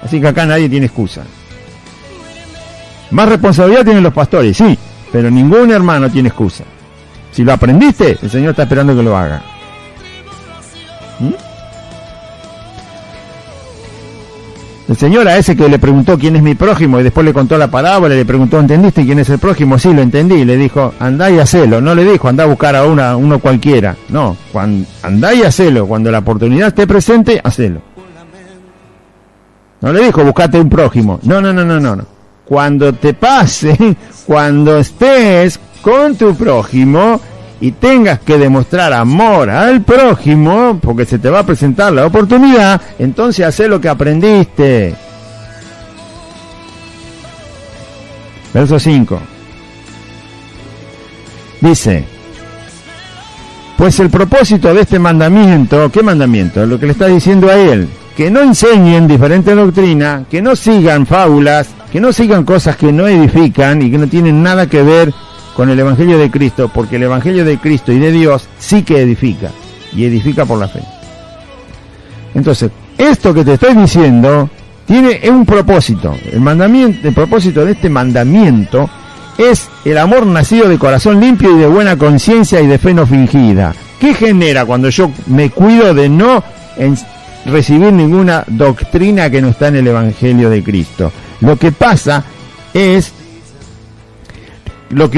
[SPEAKER 1] Así que acá nadie tiene excusa. Más responsabilidad tienen los pastores, sí, pero ningún hermano tiene excusa. Si lo aprendiste, el Señor está esperando que lo haga. El Señor a ese que le preguntó quién es mi prójimo y después le contó la parábola y le preguntó, ¿entendiste quién es el prójimo? Sí, lo entendí. Y le dijo, andá y hacelo. No le dijo, andá a buscar a uno cualquiera. No, andá y hacelo. Cuando la oportunidad esté presente, hacelo. No le dijo, buscate un prójimo. No. Cuando te pase, cuando estés con tu prójimo y tengas que demostrar amor al prójimo, porque se te va a presentar la oportunidad, entonces haz lo que aprendiste. Verso 5. Dice, pues el propósito de este mandamiento, ¿qué mandamiento? Lo que le está diciendo a él, que no enseñen diferente doctrina, que no sigan fábulas, que no sigan cosas que no edifican y que no tienen nada que ver con el Evangelio de Cristo, porque el Evangelio de Cristo y de Dios sí que edifica, y edifica por la fe. Entonces, esto que te estoy diciendo tiene un propósito. El propósito de este mandamiento es el amor nacido de corazón limpio y de buena conciencia y de fe no fingida. ¿Qué genera cuando yo me cuido de no recibir ninguna doctrina que no está en el Evangelio de Cristo? Lo que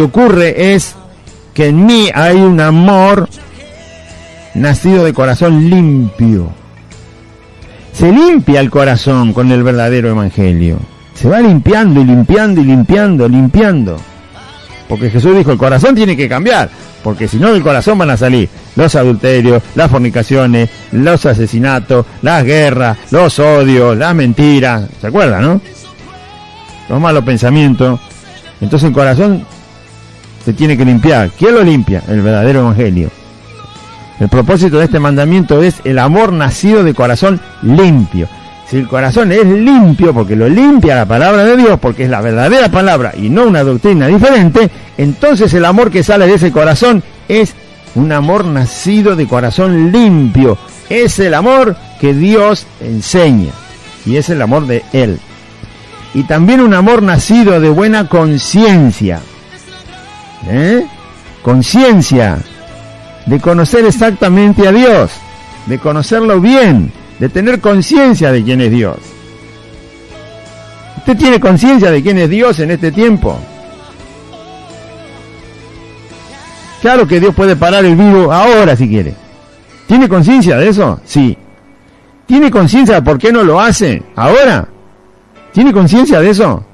[SPEAKER 1] ocurre es que en mí hay un amor nacido de corazón limpio. Se limpia el corazón con el verdadero Evangelio. Se va limpiando y limpiando y limpiando. Porque Jesús dijo, el corazón tiene que cambiar. Porque si no, del corazón van a salir los adulterios, las fornicaciones, los asesinatos, las guerras, los odios, las mentiras. ¿Se acuerdan, no? Los malos pensamientos. Entonces el corazón se tiene que limpiar. ¿Quién lo limpia? El verdadero Evangelio. El propósito de este mandamiento es el amor nacido de corazón limpio. Si el corazón es limpio, porque lo limpia la palabra de Dios, porque es la verdadera palabra y no una doctrina diferente, entonces el amor que sale de ese corazón es un amor nacido de corazón limpio. Es el amor que Dios enseña y es el amor de Él. Y también un amor nacido de buena conciencia. Conciencia de conocer exactamente a Dios, de conocerlo bien, de tener conciencia de quién es Dios. ¿Usted tiene conciencia de quién es Dios en este tiempo? Claro que Dios puede parar el virus ahora si quiere. ¿Tiene conciencia de eso? Sí. ¿Tiene conciencia de por qué no lo hace ahora? ¿Tiene conciencia de eso?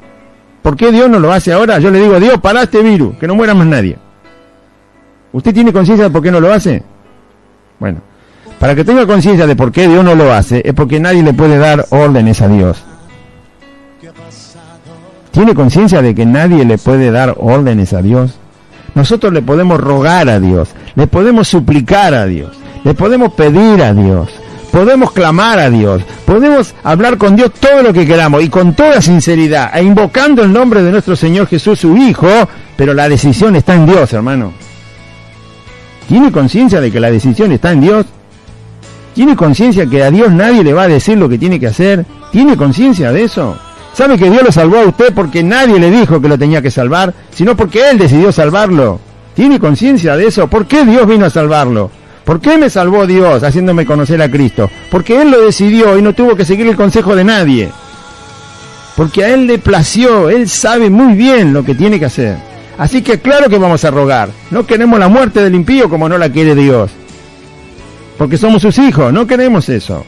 [SPEAKER 1] ¿Por qué Dios no lo hace ahora? Yo le digo, Dios, para este virus, que no muera más nadie. ¿Usted tiene conciencia de por qué no lo hace? Bueno, para que tenga conciencia de por qué Dios no lo hace, es porque nadie le puede dar órdenes a Dios. ¿Tiene conciencia de que nadie le puede dar órdenes a Dios? Nosotros le podemos rogar a Dios, le podemos suplicar a Dios, le podemos pedir a Dios, podemos clamar a Dios, podemos hablar con Dios todo lo que queramos y con toda sinceridad, e invocando el nombre de nuestro Señor Jesús, su Hijo, pero la decisión está en Dios, hermano. ¿Tiene conciencia de que la decisión está en Dios? ¿Tiene conciencia que a Dios nadie le va a decir lo que tiene que hacer? ¿Tiene conciencia de eso? ¿Sabe que Dios lo salvó a usted porque nadie le dijo que lo tenía que salvar, sino porque Él decidió salvarlo? ¿Tiene conciencia de eso? ¿Por qué Dios vino a salvarlo? ¿Por qué me salvó Dios haciéndome conocer a Cristo? Porque Él lo decidió y no tuvo que seguir el consejo de nadie. Porque a Él le plació, Él sabe muy bien lo que tiene que hacer. Así que claro que vamos a rogar. No queremos la muerte del impío como no la quiere Dios. Porque somos sus hijos, no queremos eso.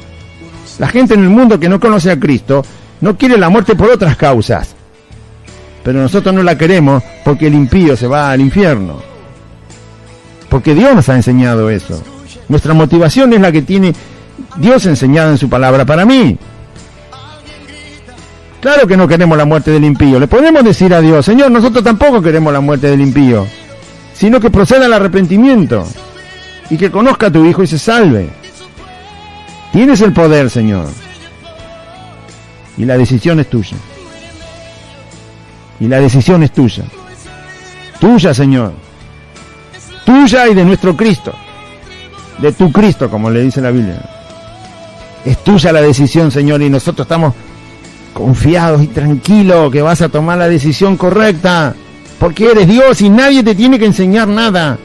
[SPEAKER 1] La gente en el mundo que no conoce a Cristo no quiere la muerte por otras causas. Pero nosotros no la queremos porque el impío se va al infierno. Porque Dios nos ha enseñado eso. Nuestra motivación es la que tiene Dios enseñado en su palabra para mí. Claro que no queremos la muerte del impío. Le podemos decir a Dios, Señor, nosotros tampoco queremos la muerte del impío, sino que proceda al arrepentimiento y que conozca a tu Hijo y se salve. Tienes el poder, Señor. Y la decisión es tuya. Y la decisión es tuya. Tuya, Señor. Tuya y de nuestro Cristo. De tu Cristo, como le dice la Biblia. Es tuya la decisión, Señor, y nosotros estamos confiados y tranquilos que vas a tomar la decisión correcta, porque eres Dios y nadie te tiene que enseñar nada.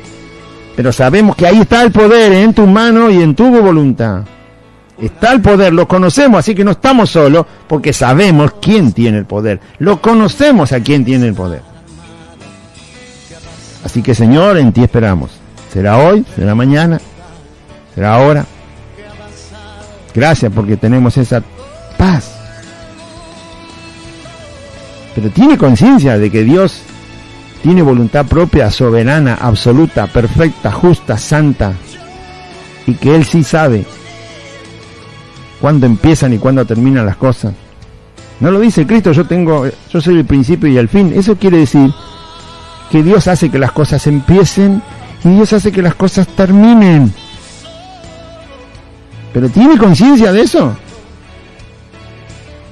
[SPEAKER 1] Pero sabemos que ahí está el poder, en tu mano y en tu voluntad. Está el poder, lo conocemos, así que no estamos solos, porque sabemos quién tiene el poder. Lo conocemos a quién tiene el poder. Así que, Señor, en ti esperamos. Será hoy, será mañana, será ahora. Gracias porque tenemos esa paz. Pero tiene conciencia de que Dios tiene voluntad propia, soberana, absoluta, perfecta, justa, santa, y que Él sí sabe cuándo empiezan y cuándo terminan las cosas. No lo dice Cristo, yo soy el principio y el fin. Eso quiere decir que Dios hace que las cosas empiecen y Dios hace que las cosas terminen. Pero ¿tiene conciencia de eso?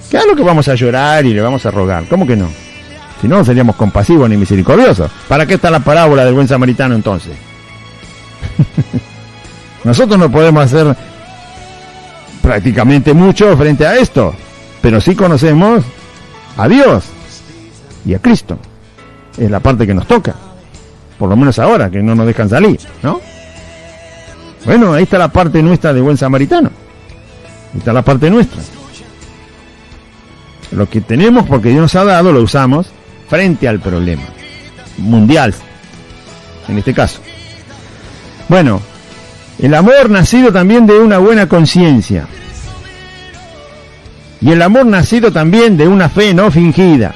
[SPEAKER 1] Claro que vamos a llorar y le vamos a rogar. ¿Cómo que no? Si no, seríamos compasivos ni misericordiosos. ¿Para qué está la parábola del buen samaritano entonces? Nosotros no podemos hacer prácticamente mucho frente a esto, pero sí conocemos a Dios y a Cristo. es la parte que nos toca. Por lo menos ahora, que no nos dejan salir, ¿no? Bueno, ahí está la parte nuestra de buen samaritano. Ahí está la parte nuestra. Lo que tenemos, porque Dios nos ha dado, lo usamos frente al problema mundial, en este caso. Bueno, el amor nacido también de una buena conciencia. Y el amor nacido también de una fe no fingida.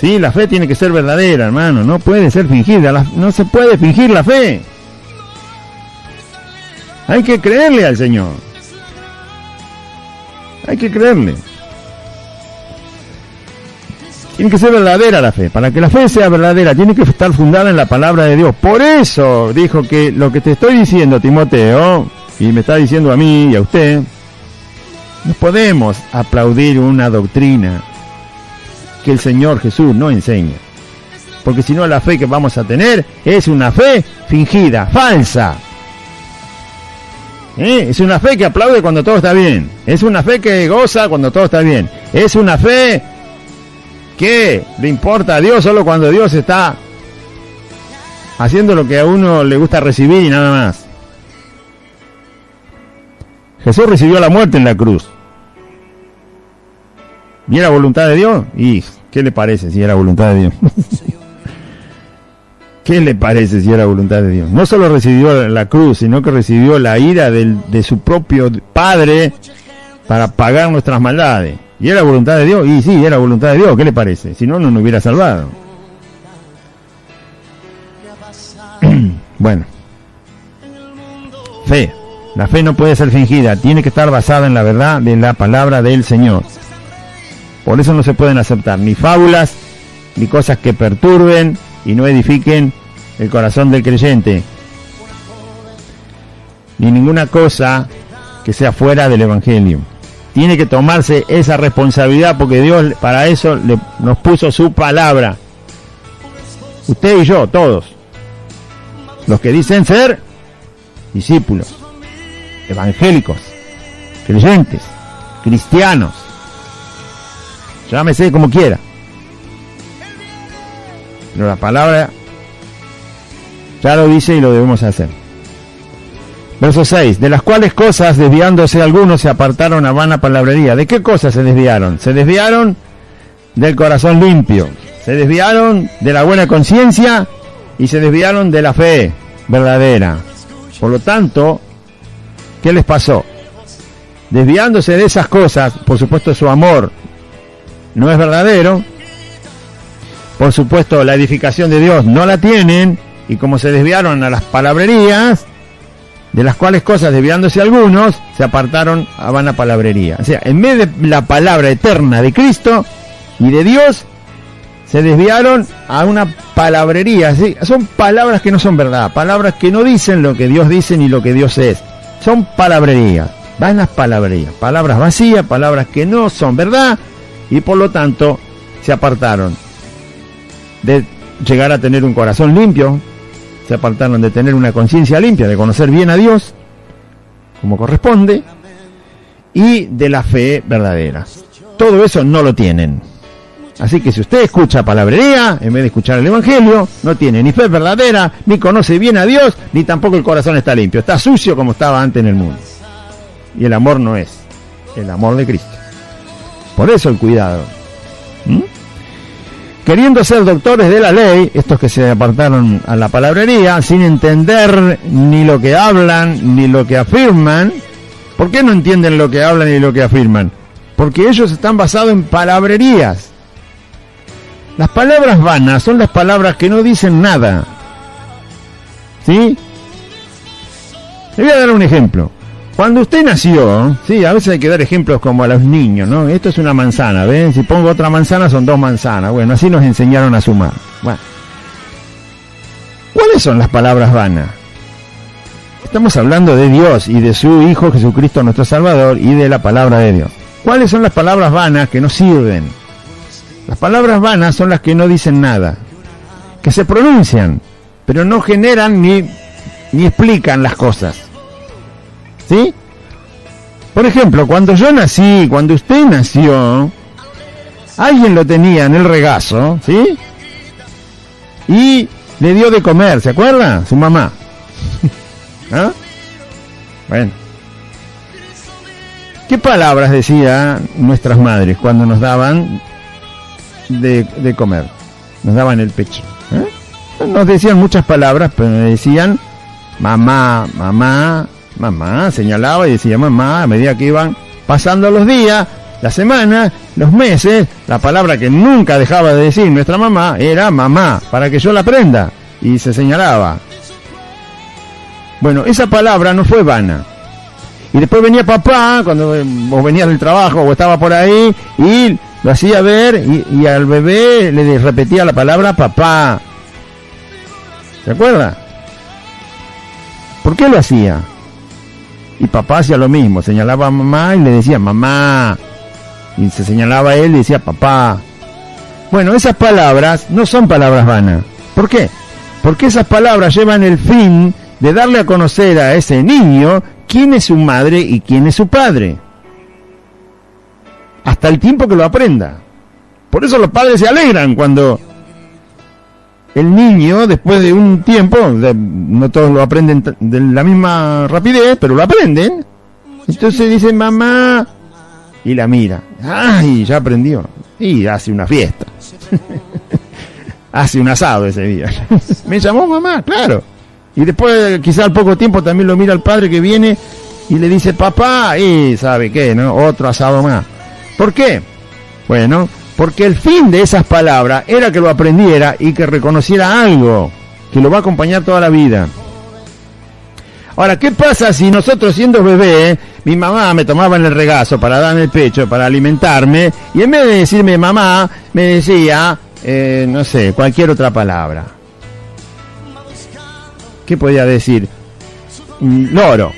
[SPEAKER 1] Sí, la fe tiene que ser verdadera, hermano, no puede ser fingida, no se puede fingir la fe. Hay que creerle al Señor. Hay que creerle. Tiene que ser verdadera la fe. Para que la fe sea verdadera, tiene que estar fundada en la palabra de Dios. Por eso dijo que lo que te estoy diciendo, Timoteo, y me está diciendo a mí y a usted, no podemos aplaudir una doctrina que el Señor Jesús no enseña. Porque si no, la fe que vamos a tener es una fe fingida, falsa. Es una fe que aplaude cuando todo está bien. Es una fe que goza cuando todo está bien. Es una fe que le importa a Dios solo cuando Dios está haciendo lo que a uno le gusta recibir y nada más. Jesús recibió la muerte en la cruz. ¿Y era voluntad de Dios? ¿Y qué le parece si era voluntad de Dios? ¿Qué le parece si era voluntad de Dios? No solo recibió la cruz, sino que recibió la ira de su propio Padre para pagar nuestras maldades. ¿Y era voluntad de Dios? Y sí, era voluntad de Dios. ¿Qué le parece? Si no, no nos hubiera salvado. Bueno. Fe. La fe no puede ser fingida. Tiene que estar basada en la verdad de la palabra del Señor. Por eso no se pueden aceptar ni fábulas, ni cosas que perturben y no edifiquen el corazón del creyente, ni ninguna cosa que sea fuera del Evangelio. Tiene que tomarse esa responsabilidad porque Dios para eso nos puso su palabra. Usted y yo, todos, los que dicen ser discípulos, evangélicos, creyentes, cristianos, llámese como quiera. Pero la palabra ya lo dice y lo debemos hacer. Verso 6. De las cuales cosas, desviándose algunos, se apartaron a vana palabrería. ¿De qué cosas se desviaron? Se desviaron del corazón limpio. Se desviaron de la buena conciencia y se desviaron de la fe verdadera. Por lo tanto, ¿qué les pasó? Desviándose de esas cosas, por supuesto su amor no es verdadero. Por supuesto, la edificación de Dios no la tienen, y como se desviaron a las palabrerías, de las cuales cosas, desviándose algunos, se apartaron a vana palabrería. O sea, en vez de la palabra eterna de Cristo y de Dios, se desviaron a una palabrería. ¿Sí? Son palabras que no son verdad, palabras que no dicen lo que Dios dice ni lo que Dios es. Son palabrerías, vanas palabrerías, palabras vacías, palabras que no son verdad, y por lo tanto se apartaron de llegar a tener un corazón limpio, se apartaron de tener una conciencia limpia, de conocer bien a Dios como corresponde, y de la fe verdadera. Todo eso no lo tienen. Así que si usted escucha palabrería en vez de escuchar el Evangelio, no tiene ni fe verdadera, ni conoce bien a Dios, ni tampoco el corazón está limpio. Está sucio como estaba antes en el mundo. Y el amor no es el amor de Cristo. Por eso el cuidado. Queriendo ser doctores de la ley, estos que se apartaron a la palabrería, sin entender ni lo que hablan, ni lo que afirman. ¿Por qué no entienden lo que hablan y lo que afirman? Porque ellos están basados en palabrerías. Las palabras vanas son las palabras que no dicen nada. ¿Sí? Le voy a dar un ejemplo. Cuando usted nació, sí, a veces hay que dar ejemplos como a los niños, ¿no? Esto es una manzana, ¿ven? Si pongo otra manzana son 2 manzanas. Bueno, así nos enseñaron a sumar. Bueno. ¿Cuáles son las palabras vanas? Estamos hablando de Dios y de su Hijo Jesucristo nuestro Salvador y de la palabra de Dios. ¿Cuáles son las palabras vanas que no sirven? Las palabras vanas son las que no dicen nada, que se pronuncian, pero no generan ni explican las cosas. ¿Sí? Por ejemplo, cuando yo nací, cuando usted nació, alguien lo tenía en el regazo, ¿sí? y le dio de comer, ¿se acuerda? Su mamá. ¿Ah? Bueno. ¿Qué palabras decían nuestras madres cuando nos daban de comer? Nos daban el pecho. Nos decían muchas palabras, pero nos decían mamá, mamá, mamá, señalaba y decía mamá. A medida que iban pasando los días, las semanas, los meses, la palabra que nunca dejaba de decir nuestra mamá era mamá, para que yo la aprenda, y se señalaba. Bueno, esa palabra no fue vana. Y después venía papá, cuando vos venías del trabajo o estaba por ahí, y lo hacía ver, y al bebé le repetía la palabra papá. ¿Se acuerda? ¿Por qué lo hacía? Y papá hacía lo mismo, señalaba a mamá y le decía mamá, y se señalaba a él y decía papá. Bueno, esas palabras no son palabras vanas. ¿Por qué? Porque esas palabras llevan el fin de darle a conocer a ese niño quién es su madre y quién es su padre, hasta el tiempo que lo aprenda. Por eso los padres se alegran cuando el niño, después de un tiempo, no todos lo aprenden de la misma rapidez, pero lo aprenden, entonces dicen mamá, y la mira, ¡ay! Ya aprendió, y hace una fiesta, hace un asado ese día. Me llamó mamá, claro. Y después, quizá al poco tiempo, también lo mira el padre que viene y le dice papá, y ¿sabe qué? ¿No? Otro asado más. ¿Por qué? Bueno, porque el fin de esas palabras era que lo aprendiera y que reconociera algo que lo va a acompañar toda la vida. Ahora, ¿qué pasa si nosotros, siendo bebé, mi mamá me tomaba en el regazo para darme el pecho, para alimentarme, y en vez de decirme mamá, me decía, no sé, cualquier otra palabra? ¿Qué podía decir? Loro.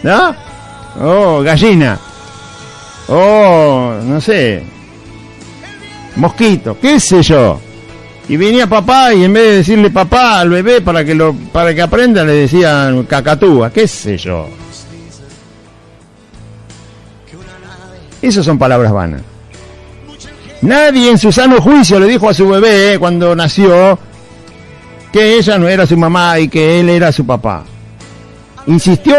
[SPEAKER 1] ¿No? Oh, gallina. Oh, no sé. Mosquito, qué sé yo. Y venía papá y en vez de decirle papá al bebé para que aprenda, le decían cacatúa, qué sé yo. Esas son palabras vanas. Nadie en su sano juicio le dijo a su bebé cuando nació que ella no era su mamá y que él era su papá. Insistió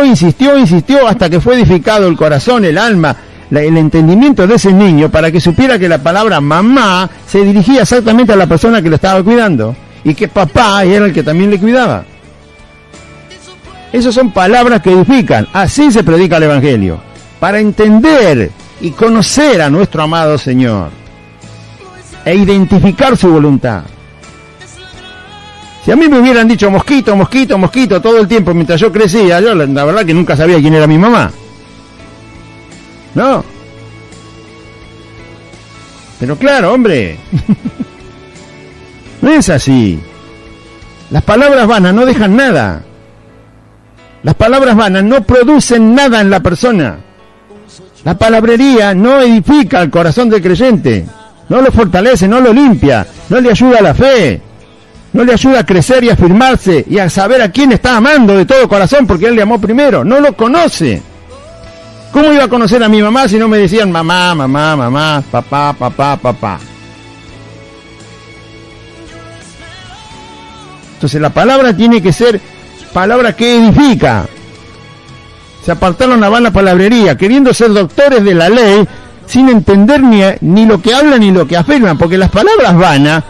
[SPEAKER 1] hasta que fue edificado el corazón, el alma, el entendimiento de ese niño para que supiera que la palabra mamá se dirigía exactamente a la persona que lo estaba cuidando y que papá era el que también le cuidaba. Esas son palabras que edifican. Así se predica el Evangelio, para entender y conocer a nuestro amado Señor e identificar su voluntad. Si a mí me hubieran dicho mosquito, mosquito, mosquito todo el tiempo mientras yo crecía, yo la verdad que nunca sabía quién era mi mamá. ¿No? Pero claro, hombre, no es así. Las palabras vanas no dejan nada. Las palabras vanas no producen nada en la persona. La palabrería no edifica el corazón del creyente, no lo fortalece, no lo limpia, no le ayuda a la fe, no le ayuda a crecer y a afirmarse y a saber a quién está amando de todo corazón, porque él le amó primero. No lo conoce. ¿Cómo iba a conocer a mi mamá si no me decían mamá, mamá, mamá, papá, papá, papá? Entonces la palabra tiene que ser palabra que edifica. Se apartaron a vana palabrería, queriendo ser doctores de la ley, sin entender ni lo que hablan ni lo que afirman, porque las palabras vanas,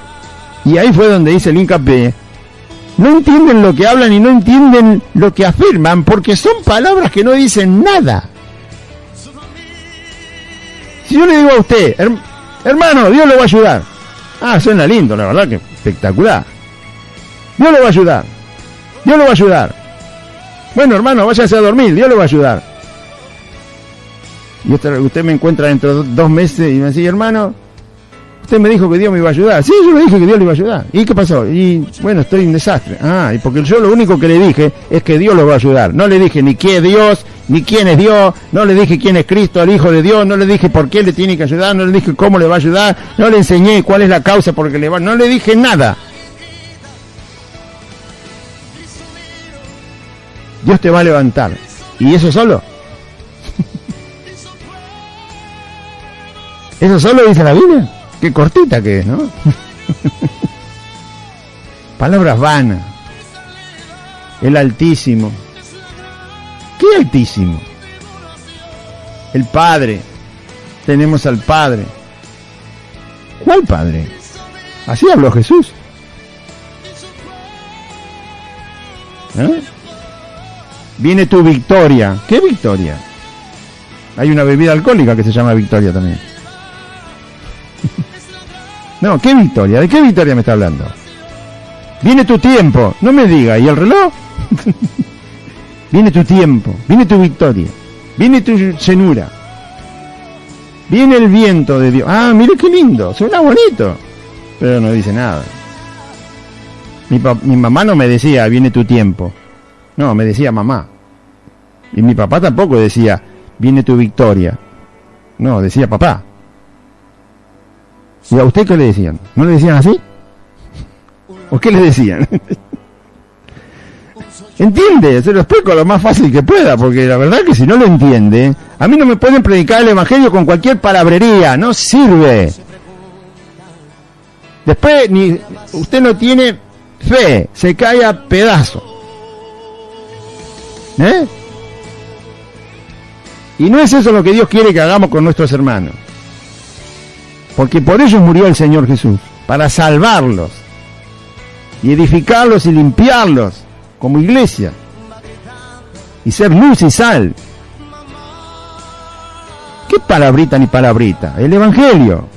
[SPEAKER 1] y ahí fue donde hice el hincapié, no entienden lo que hablan y no entienden lo que afirman, porque son palabras que no dicen nada. Si yo le digo a usted, hermano, Dios lo va a ayudar. Ah, suena lindo, la verdad que espectacular. Dios lo va a ayudar. Dios lo va a ayudar. Bueno, hermano, váyase a dormir, Dios lo va a ayudar. Y usted me encuentra dentro de 2 meses y me dice, hermano, usted me dijo que Dios me iba a ayudar. Sí, yo le dije que Dios le iba a ayudar. ¿Y qué pasó? Y bueno, estoy en desastre. Ah, y porque yo lo único que le dije es que Dios lo va a ayudar. No le dije ni qué es Dios, ni quién es Dios, no le dije quién es Cristo, el Hijo de Dios, no le dije por qué le tiene que ayudar, no le dije cómo le va a ayudar, no le enseñé cuál es la causa porque le va, no le dije nada. Dios te va a levantar. ¿Y eso solo? ¿Eso solo dice la Biblia? Qué cortita que es, ¿no? Palabras vanas. El Altísimo. ¿Qué Altísimo? El Padre. Tenemos al Padre. ¿Cuál Padre? Así habló Jesús. Viene tu victoria. ¿Qué victoria? Hay una bebida alcohólica que se llama victoria también. No, ¿qué victoria? ¿De qué victoria me está hablando? Viene tu tiempo. No me diga. ¿Y el reloj? Viene tu tiempo. Viene tu victoria. Viene tu llenura. Viene el viento de Dios. Ah, mire qué lindo. Suena bonito. Pero no dice nada. Mi mamá no me decía, viene tu tiempo. No, me decía mamá. Y mi papá tampoco decía, viene tu victoria. No, decía papá. ¿Y a usted qué le decían? ¿No le decían así? ¿O qué le decían? ¿Entiende? Se lo explico lo más fácil que pueda, porque la verdad que si no lo entiende, a mí no me pueden predicar el evangelio con cualquier palabrería, no sirve. Después usted no tiene fe, se cae a pedazos. Y no es eso lo que Dios quiere que hagamos con nuestros hermanos. Porque por ellos murió el Señor Jesús, para salvarlos, y edificarlos y limpiarlos, como iglesia, y ser luz y sal. ¿Qué palabrita ni palabrita? El Evangelio.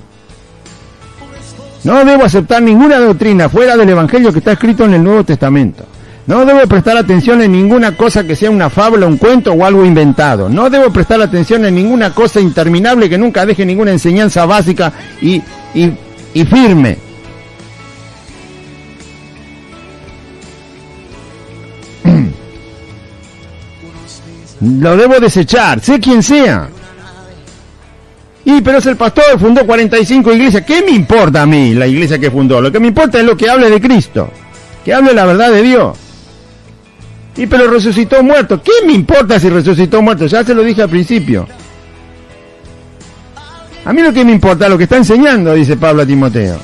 [SPEAKER 1] No debo aceptar ninguna doctrina fuera del Evangelio que está escrito en el Nuevo Testamento. No debo prestar atención en ninguna cosa que sea una fábula, un cuento o algo inventado. No debo prestar atención en ninguna cosa interminable que nunca deje ninguna enseñanza básica y firme. Lo debo desechar, sé quién sea. Pero es el pastor, fundó 45 iglesias. ¿Qué me importa a mí la iglesia que fundó? Lo que me importa es lo que hable de Cristo, que hable la verdad de Dios. Pero resucitó muerto. ¿Qué me importa si resucitó muerto? Ya se lo dije al principio. A mí lo que me importa es lo que está enseñando, dice Pablo a Timoteo.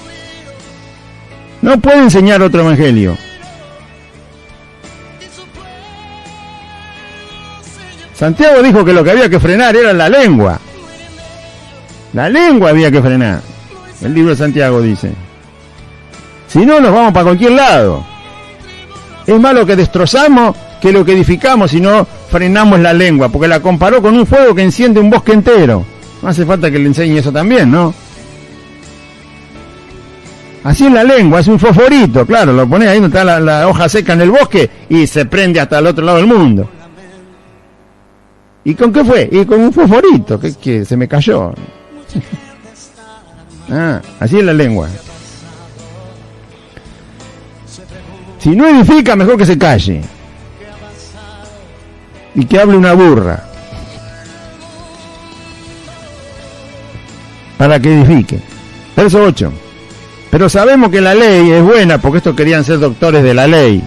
[SPEAKER 1] No puede enseñar otro evangelio. Santiago dijo que lo que había que frenar era la lengua. La lengua había que frenar. El libro de Santiago dice. Si no, nos vamos para cualquier lado. Es más lo que destrozamos que lo que edificamos si no frenamos la lengua, porque la comparó con un fuego que enciende un bosque entero. No hace falta que le enseñe eso también, ¿no? Así es la lengua, es un fosforito, claro, lo pones ahí donde está la hoja seca en el bosque y se prende hasta el otro lado del mundo. ¿Y con qué fue? Y con un fosforito, que se me cayó. Así es la lengua. Si no edifica, mejor que se calle. Y que hable una burra. Para que edifique. Verso 8. Pero sabemos que la ley es buena, porque estos querían ser doctores de la ley.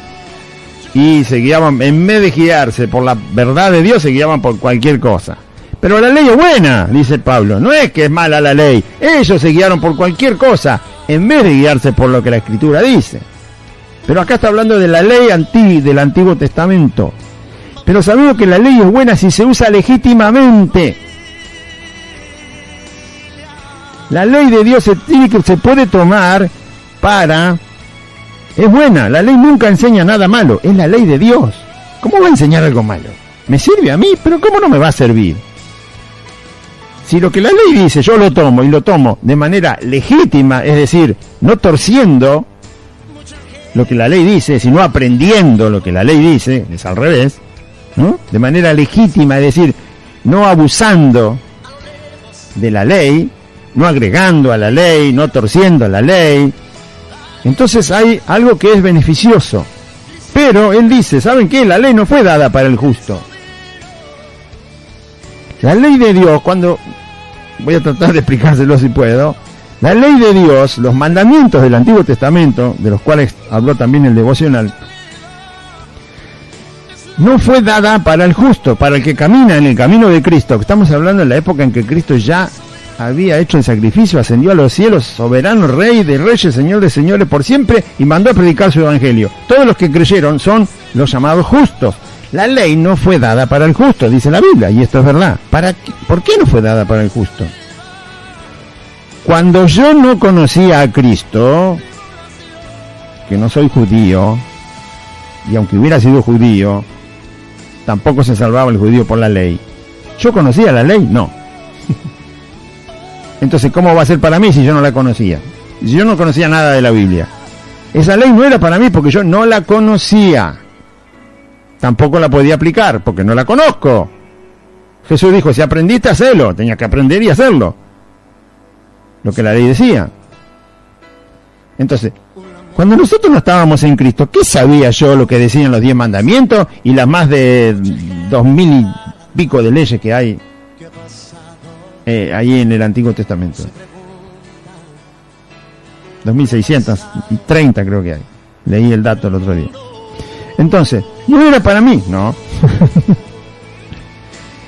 [SPEAKER 1] Y se guiaban, en vez de guiarse por la verdad de Dios, se guiaban por cualquier cosa. Pero la ley es buena, dice Pablo. No es que es mala la ley. Ellos se guiaron por cualquier cosa, en vez de guiarse por lo que la Escritura dice. Pero acá está hablando de la ley del Antiguo Testamento. Pero sabemos que la ley es buena si se usa legítimamente. La ley de Dios se puede tomar para... Es buena, la ley nunca enseña nada malo, es la ley de Dios. ¿Cómo va a enseñar algo malo? ¿Me sirve a mí? Pero ¿cómo no me va a servir? Si lo que la ley dice yo lo tomo y lo tomo de manera legítima, es decir, no torciendo lo que la ley dice, sino aprendiendo lo que la ley dice, es al revés, ¿no? De manera legítima, es decir, no abusando de la ley, no agregando a la ley, no torciendo a la ley. Entonces hay algo que es beneficioso. Pero él dice, ¿saben qué? La ley no fue dada para el justo. La ley de Dios, voy a tratar de explicárselo si puedo. La ley de Dios, los mandamientos del Antiguo Testamento, de los cuales habló también el devocional, no fue dada para el justo, para el que camina en el camino de Cristo. Estamos hablando en la época en que Cristo ya había hecho el sacrificio, ascendió a los cielos, soberano, rey de reyes, señor de señores por siempre, y mandó a predicar su evangelio. Todos los que creyeron son los llamados justos. La ley no fue dada para el justo, dice la Biblia, y esto es verdad. ¿Por qué no fue dada para el justo? Cuando yo no conocía a Cristo, que no soy judío, y aunque hubiera sido judío, tampoco se salvaba el judío por la ley. ¿Yo conocía la ley? No. Entonces, ¿cómo va a ser para mí si yo no la conocía? Si yo no conocía nada de la Biblia. Esa ley no era para mí porque yo no la conocía. Tampoco la podía aplicar porque no la conozco. Jesús dijo, si aprendiste a hacerlo, tenías que aprender y hacerlo. Lo que la ley decía. Entonces, cuando nosotros no estábamos en Cristo, ¿qué sabía yo lo que decían los 10 mandamientos y las más de 2000 y pico de leyes que hay ahí en el Antiguo Testamento? 2630 creo que hay. Leí el dato el otro día. Entonces, no era para mí, no.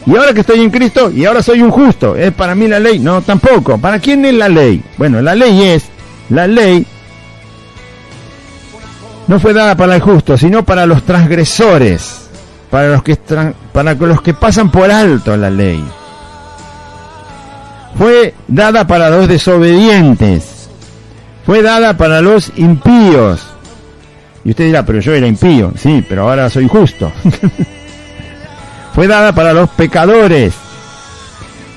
[SPEAKER 1] Y ahora que estoy en Cristo, y ahora soy un justo, ¿es para mí la ley? No, tampoco. ¿Para quién es la ley? Bueno, la ley no fue dada para el justo, sino para los transgresores, para los que pasan por alto la ley. Fue dada para los desobedientes, fue dada para los impíos. Y usted dirá, pero yo era impío. Sí, pero ahora soy justo. Fue dada para los pecadores,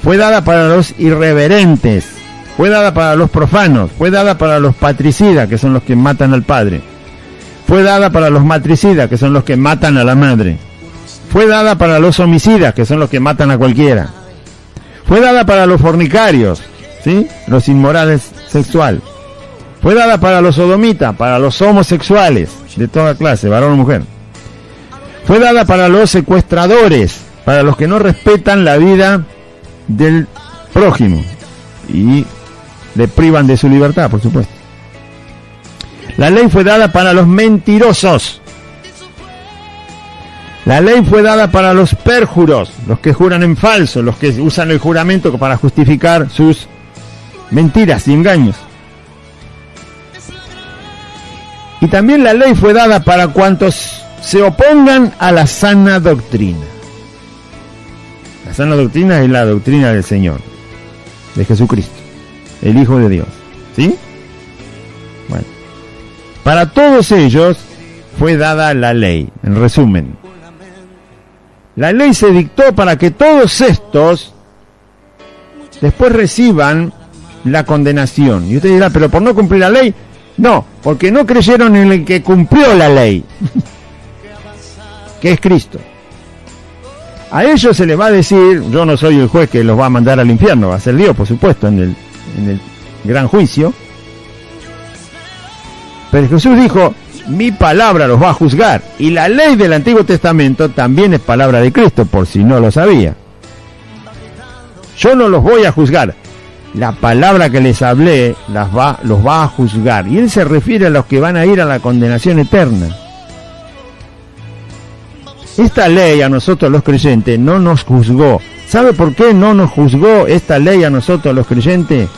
[SPEAKER 1] fue dada para los irreverentes, fue dada para los profanos, fue dada para los patricidas, que son los que matan al padre, fue dada para los matricidas, que son los que matan a la madre, fue dada para los homicidas, que son los que matan a cualquiera, fue dada para los fornicarios, ¿sí?, los inmorales sexual, fue dada para los sodomitas, para los homosexuales de toda clase, varón o mujer. Fue dada para los secuestradores, para los que no respetan la vida del prójimo y le privan de su libertad, por supuesto. La ley fue dada para los mentirosos. La ley fue dada para los pérjuros, los que juran en falso, los que usan el juramento para justificar sus mentiras y engaños. Y también la ley fue dada para cuantos se opongan a la sana doctrina. La sana doctrina es la doctrina del Señor, de Jesucristo, el Hijo de Dios. ¿Sí? Bueno, para todos ellos fue dada la ley. En resumen, la ley se dictó para que todos estos después reciban la condenación. Y usted dirá, pero por no cumplir la ley. No, porque no creyeron en el que cumplió la ley, que es Cristo. A ellos se les va a decir, yo no soy el juez que los va a mandar al infierno, va a ser Dios, por supuesto, en el gran juicio. Pero Jesús dijo, mi palabra los va a juzgar. Y la ley del Antiguo Testamento también es palabra de Cristo, por si no lo sabía. Yo no los voy a juzgar. La palabra que les hablé los va a juzgar. Y él se refiere a los que van a ir a la condenación eterna. Esta ley a nosotros los creyentes no nos juzgó. ¿Sabe por qué no nos juzgó esta ley a nosotros los creyentes?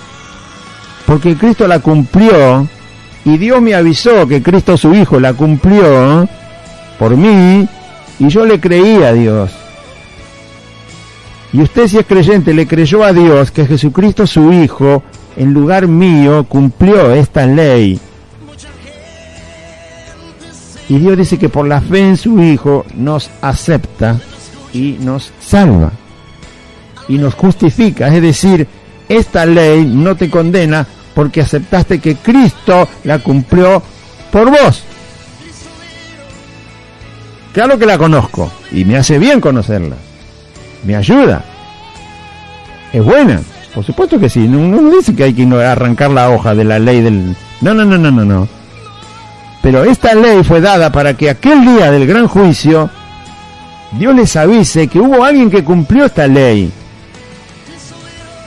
[SPEAKER 1] Porque Cristo la cumplió y Dios me avisó que Cristo su Hijo la cumplió por mí y yo le creí a Dios. Y usted, si es creyente, le creyó a Dios que Jesucristo su Hijo en lugar mío cumplió esta ley. Y Dios dice que por la fe en su Hijo nos acepta y nos salva y nos justifica. Es decir, esta ley no te condena porque aceptaste que Cristo la cumplió por vos. Claro que la conozco y me hace bien conocerla, me ayuda, es buena, por supuesto que sí. No dice que hay que arrancar la hoja de la ley del... No. Pero esta ley fue dada para que aquel día del gran juicio Dios les avise que hubo alguien que cumplió esta ley.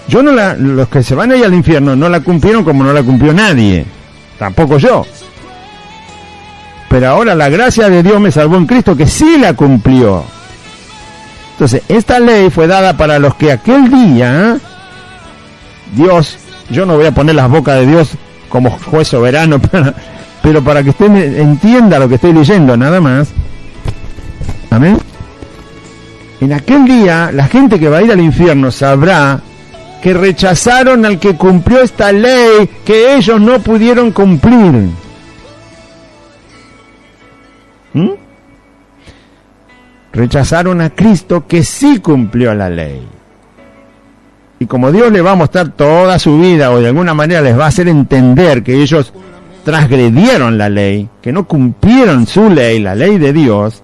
[SPEAKER 1] Los que se van a ir al infierno no la cumplieron como no la cumplió nadie, tampoco yo. Pero ahora la gracia de Dios me salvó en Cristo, que sí la cumplió. Entonces, esta ley fue dada para los que aquel día Dios, yo no voy a poner las bocas de Dios como juez soberano, pero para que usted entienda lo que estoy leyendo, nada más. Amén. En aquel día, la gente que va a ir al infierno sabrá que rechazaron al que cumplió esta ley que ellos no pudieron cumplir. Rechazaron a Cristo que sí cumplió la ley. Y como Dios les va a mostrar toda su vida, o de alguna manera les va a hacer entender que ellos transgredieron la ley, que no cumplieron su ley, la ley de Dios,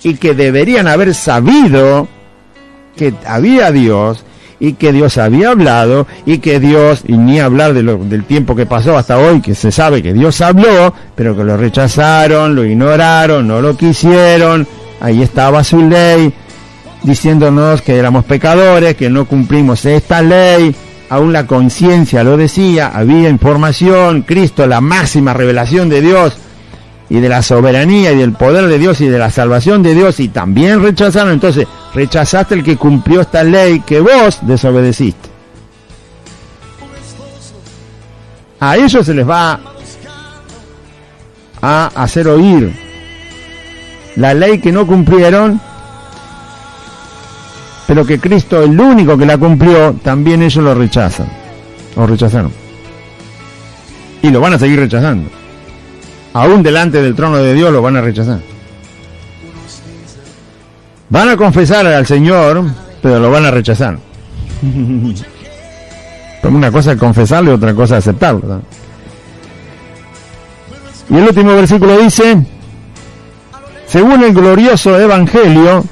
[SPEAKER 1] y que deberían haber sabido que había Dios, y que Dios había hablado, y que Dios, y ni hablar del tiempo que pasó hasta hoy, que se sabe que Dios habló, pero que lo rechazaron, lo ignoraron, no lo quisieron. Ahí estaba su ley, diciéndonos que éramos pecadores, que no cumplimos esta ley. Aún la conciencia lo decía, había información, Cristo, la máxima revelación de Dios, y de la soberanía, y del poder de Dios, y de la salvación de Dios, y también rechazaron. Entonces, rechazaste el que cumplió esta ley que vos desobedeciste. A ellos se les va a hacer oír la ley que no cumplieron, pero que Cristo, el único que la cumplió, también ellos lo rechazan, o rechazaron, y lo van a seguir rechazando. Aún delante del trono de Dios lo van a rechazar. Van a confesar al Señor, pero lo van a rechazar. Porque una cosa es confesarlo y otra cosa es aceptarlo, ¿no? Y el último versículo dice: según el glorioso evangelio,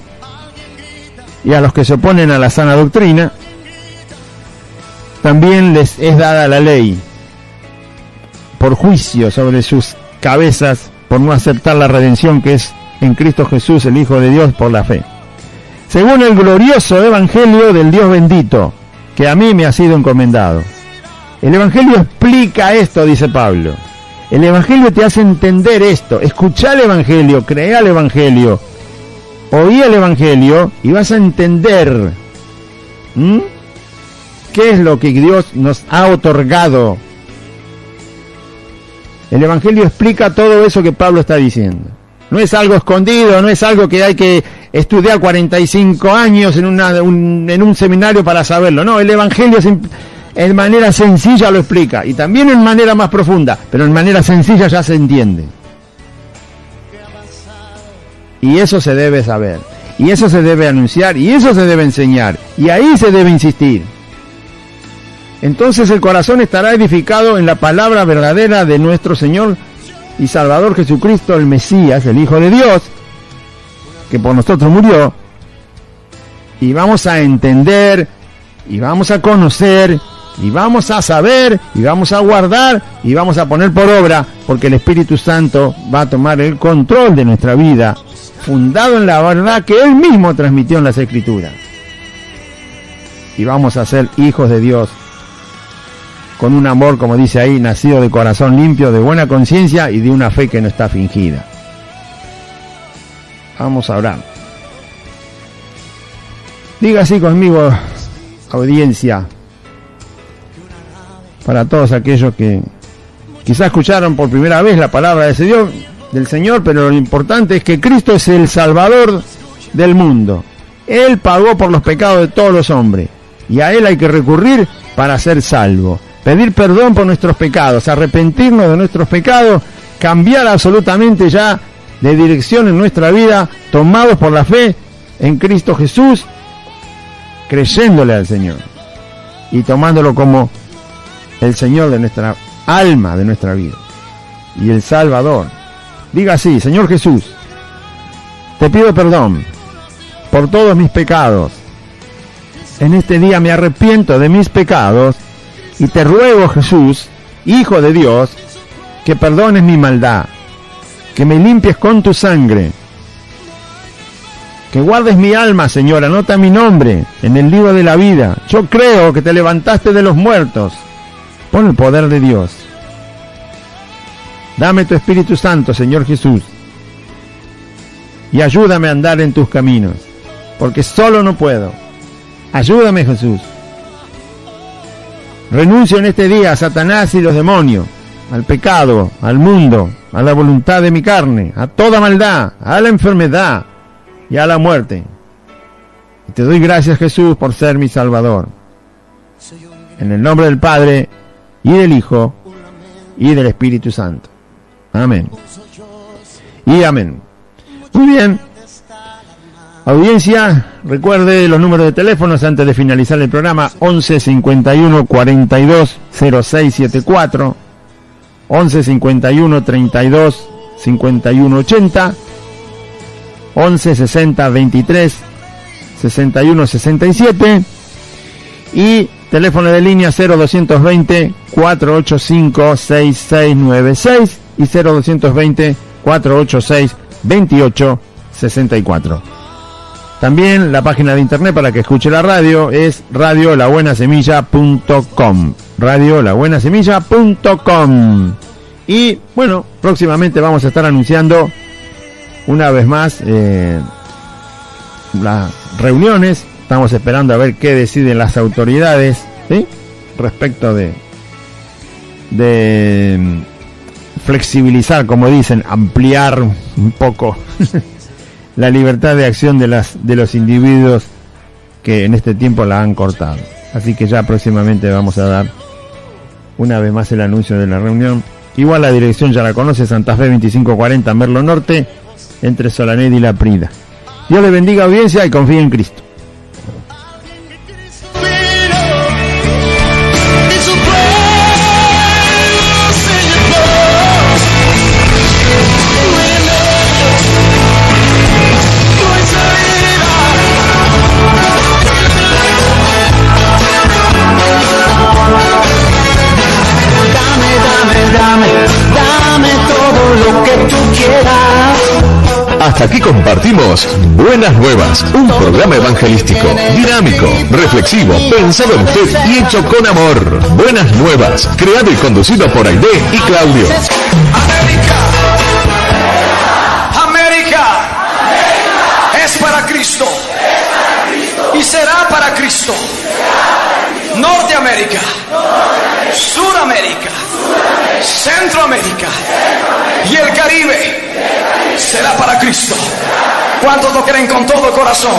[SPEAKER 1] y a los que se oponen a la sana doctrina, también les es dada la ley por juicio sobre sus cabezas, por no aceptar la redención que es en Cristo Jesús, el Hijo de Dios, por la fe. Según el glorioso evangelio del Dios bendito, que a mí me ha sido encomendado. El evangelio explica esto, dice Pablo. El evangelio te hace entender esto. Escuchá el evangelio, crea el evangelio, oí el evangelio y vas a entender qué es lo que Dios nos ha otorgado. El evangelio explica todo eso que Pablo está diciendo. No es algo escondido, no es algo que hay que estudiar 45 años en un seminario para saberlo. No, el evangelio en manera sencilla lo explica, y también en manera más profunda, pero en manera sencilla ya se entiende. Y eso se debe saber, y eso se debe anunciar, y eso se debe enseñar, y ahí se debe insistir. Entonces el corazón estará edificado en la palabra verdadera de nuestro Señor y Salvador Jesucristo, el Mesías, el Hijo de Dios, que por nosotros murió, y vamos a entender, y vamos a conocer, y vamos a saber, y vamos a guardar, y vamos a poner por obra, porque el Espíritu Santo va a tomar el control de nuestra vida, fundado en la verdad que Él mismo transmitió en las Escrituras. Y vamos a ser hijos de Dios, con un amor, como dice ahí, nacido de corazón limpio, de buena conciencia y de una fe que no está fingida. Vamos a orar. Diga así conmigo, audiencia, para todos aquellos que quizás escucharon por primera vez la palabra del Señor, pero lo importante es que Cristo es el Salvador del mundo. Él pagó por los pecados de todos los hombres, y a Él hay que recurrir para ser salvo. Pedir perdón por nuestros pecados, arrepentirnos de nuestros pecados, cambiar absolutamente ya de dirección en nuestra vida, tomados por la fe en Cristo Jesús, creyéndole al Señor y tomándolo como el Señor de nuestra alma, de nuestra vida, y el Salvador. Diga así: Señor Jesús, te pido perdón por todos mis pecados. En este día me arrepiento de mis pecados y te ruego, Jesús, Hijo de Dios, que perdones mi maldad, que me limpies con tu sangre, que guardes mi alma, Señor. Anota mi nombre en el libro de la vida. Yo creo que te levantaste de los muertos por el poder de Dios. Dame tu Espíritu Santo, Señor Jesús, y ayúdame a andar en tus caminos, porque solo no puedo. Ayúdame, Jesús. Renuncio en este día a Satanás y los demonios, al pecado, al mundo, a la voluntad de mi carne, a toda maldad, a la enfermedad y a la muerte. Y te doy gracias, Jesús, por ser mi Salvador. En el nombre del Padre, y del Hijo, y del Espíritu Santo. Amén. Y amén. Muy bien. Audiencia, recuerde los números de teléfonos antes de finalizar el programa: 11 51 42 06 74, 11 51 32 51 80, 11 60 23 61 67 y teléfono de línea 0220 485 6696 y 0220 486 28 64. También la página de internet para que escuche la radio es radiolabuenasemilla.com, radiolabuenasemilla.com. Y bueno, próximamente vamos a estar anunciando una vez más las reuniones. Estamos esperando a ver qué deciden las autoridades, ¿sí?, respecto de flexibilizar, como dicen, ampliar un poco la libertad de acción de los individuos que en este tiempo la han cortado. Así que ya próximamente vamos a dar una vez más el anuncio de la reunión. Igual la dirección ya la conoce: Santa Fe 2540, Merlo Norte, entre Solaneda y La Prida. Dios le bendiga, audiencia, y confíe en Cristo.
[SPEAKER 3] Dame todo lo que tú quieras. Hasta aquí compartimos Buenas Nuevas, un programa evangelístico, dinámico, reflexivo, pensado en usted y hecho con amor. Buenas Nuevas, creado y conducido por Aide y Claudio.
[SPEAKER 4] América es para Cristo y será para Cristo. Norteamérica, Suramérica, Centroamérica y el Caribe será para Cristo. ¿Cuántos lo creen con todo corazón?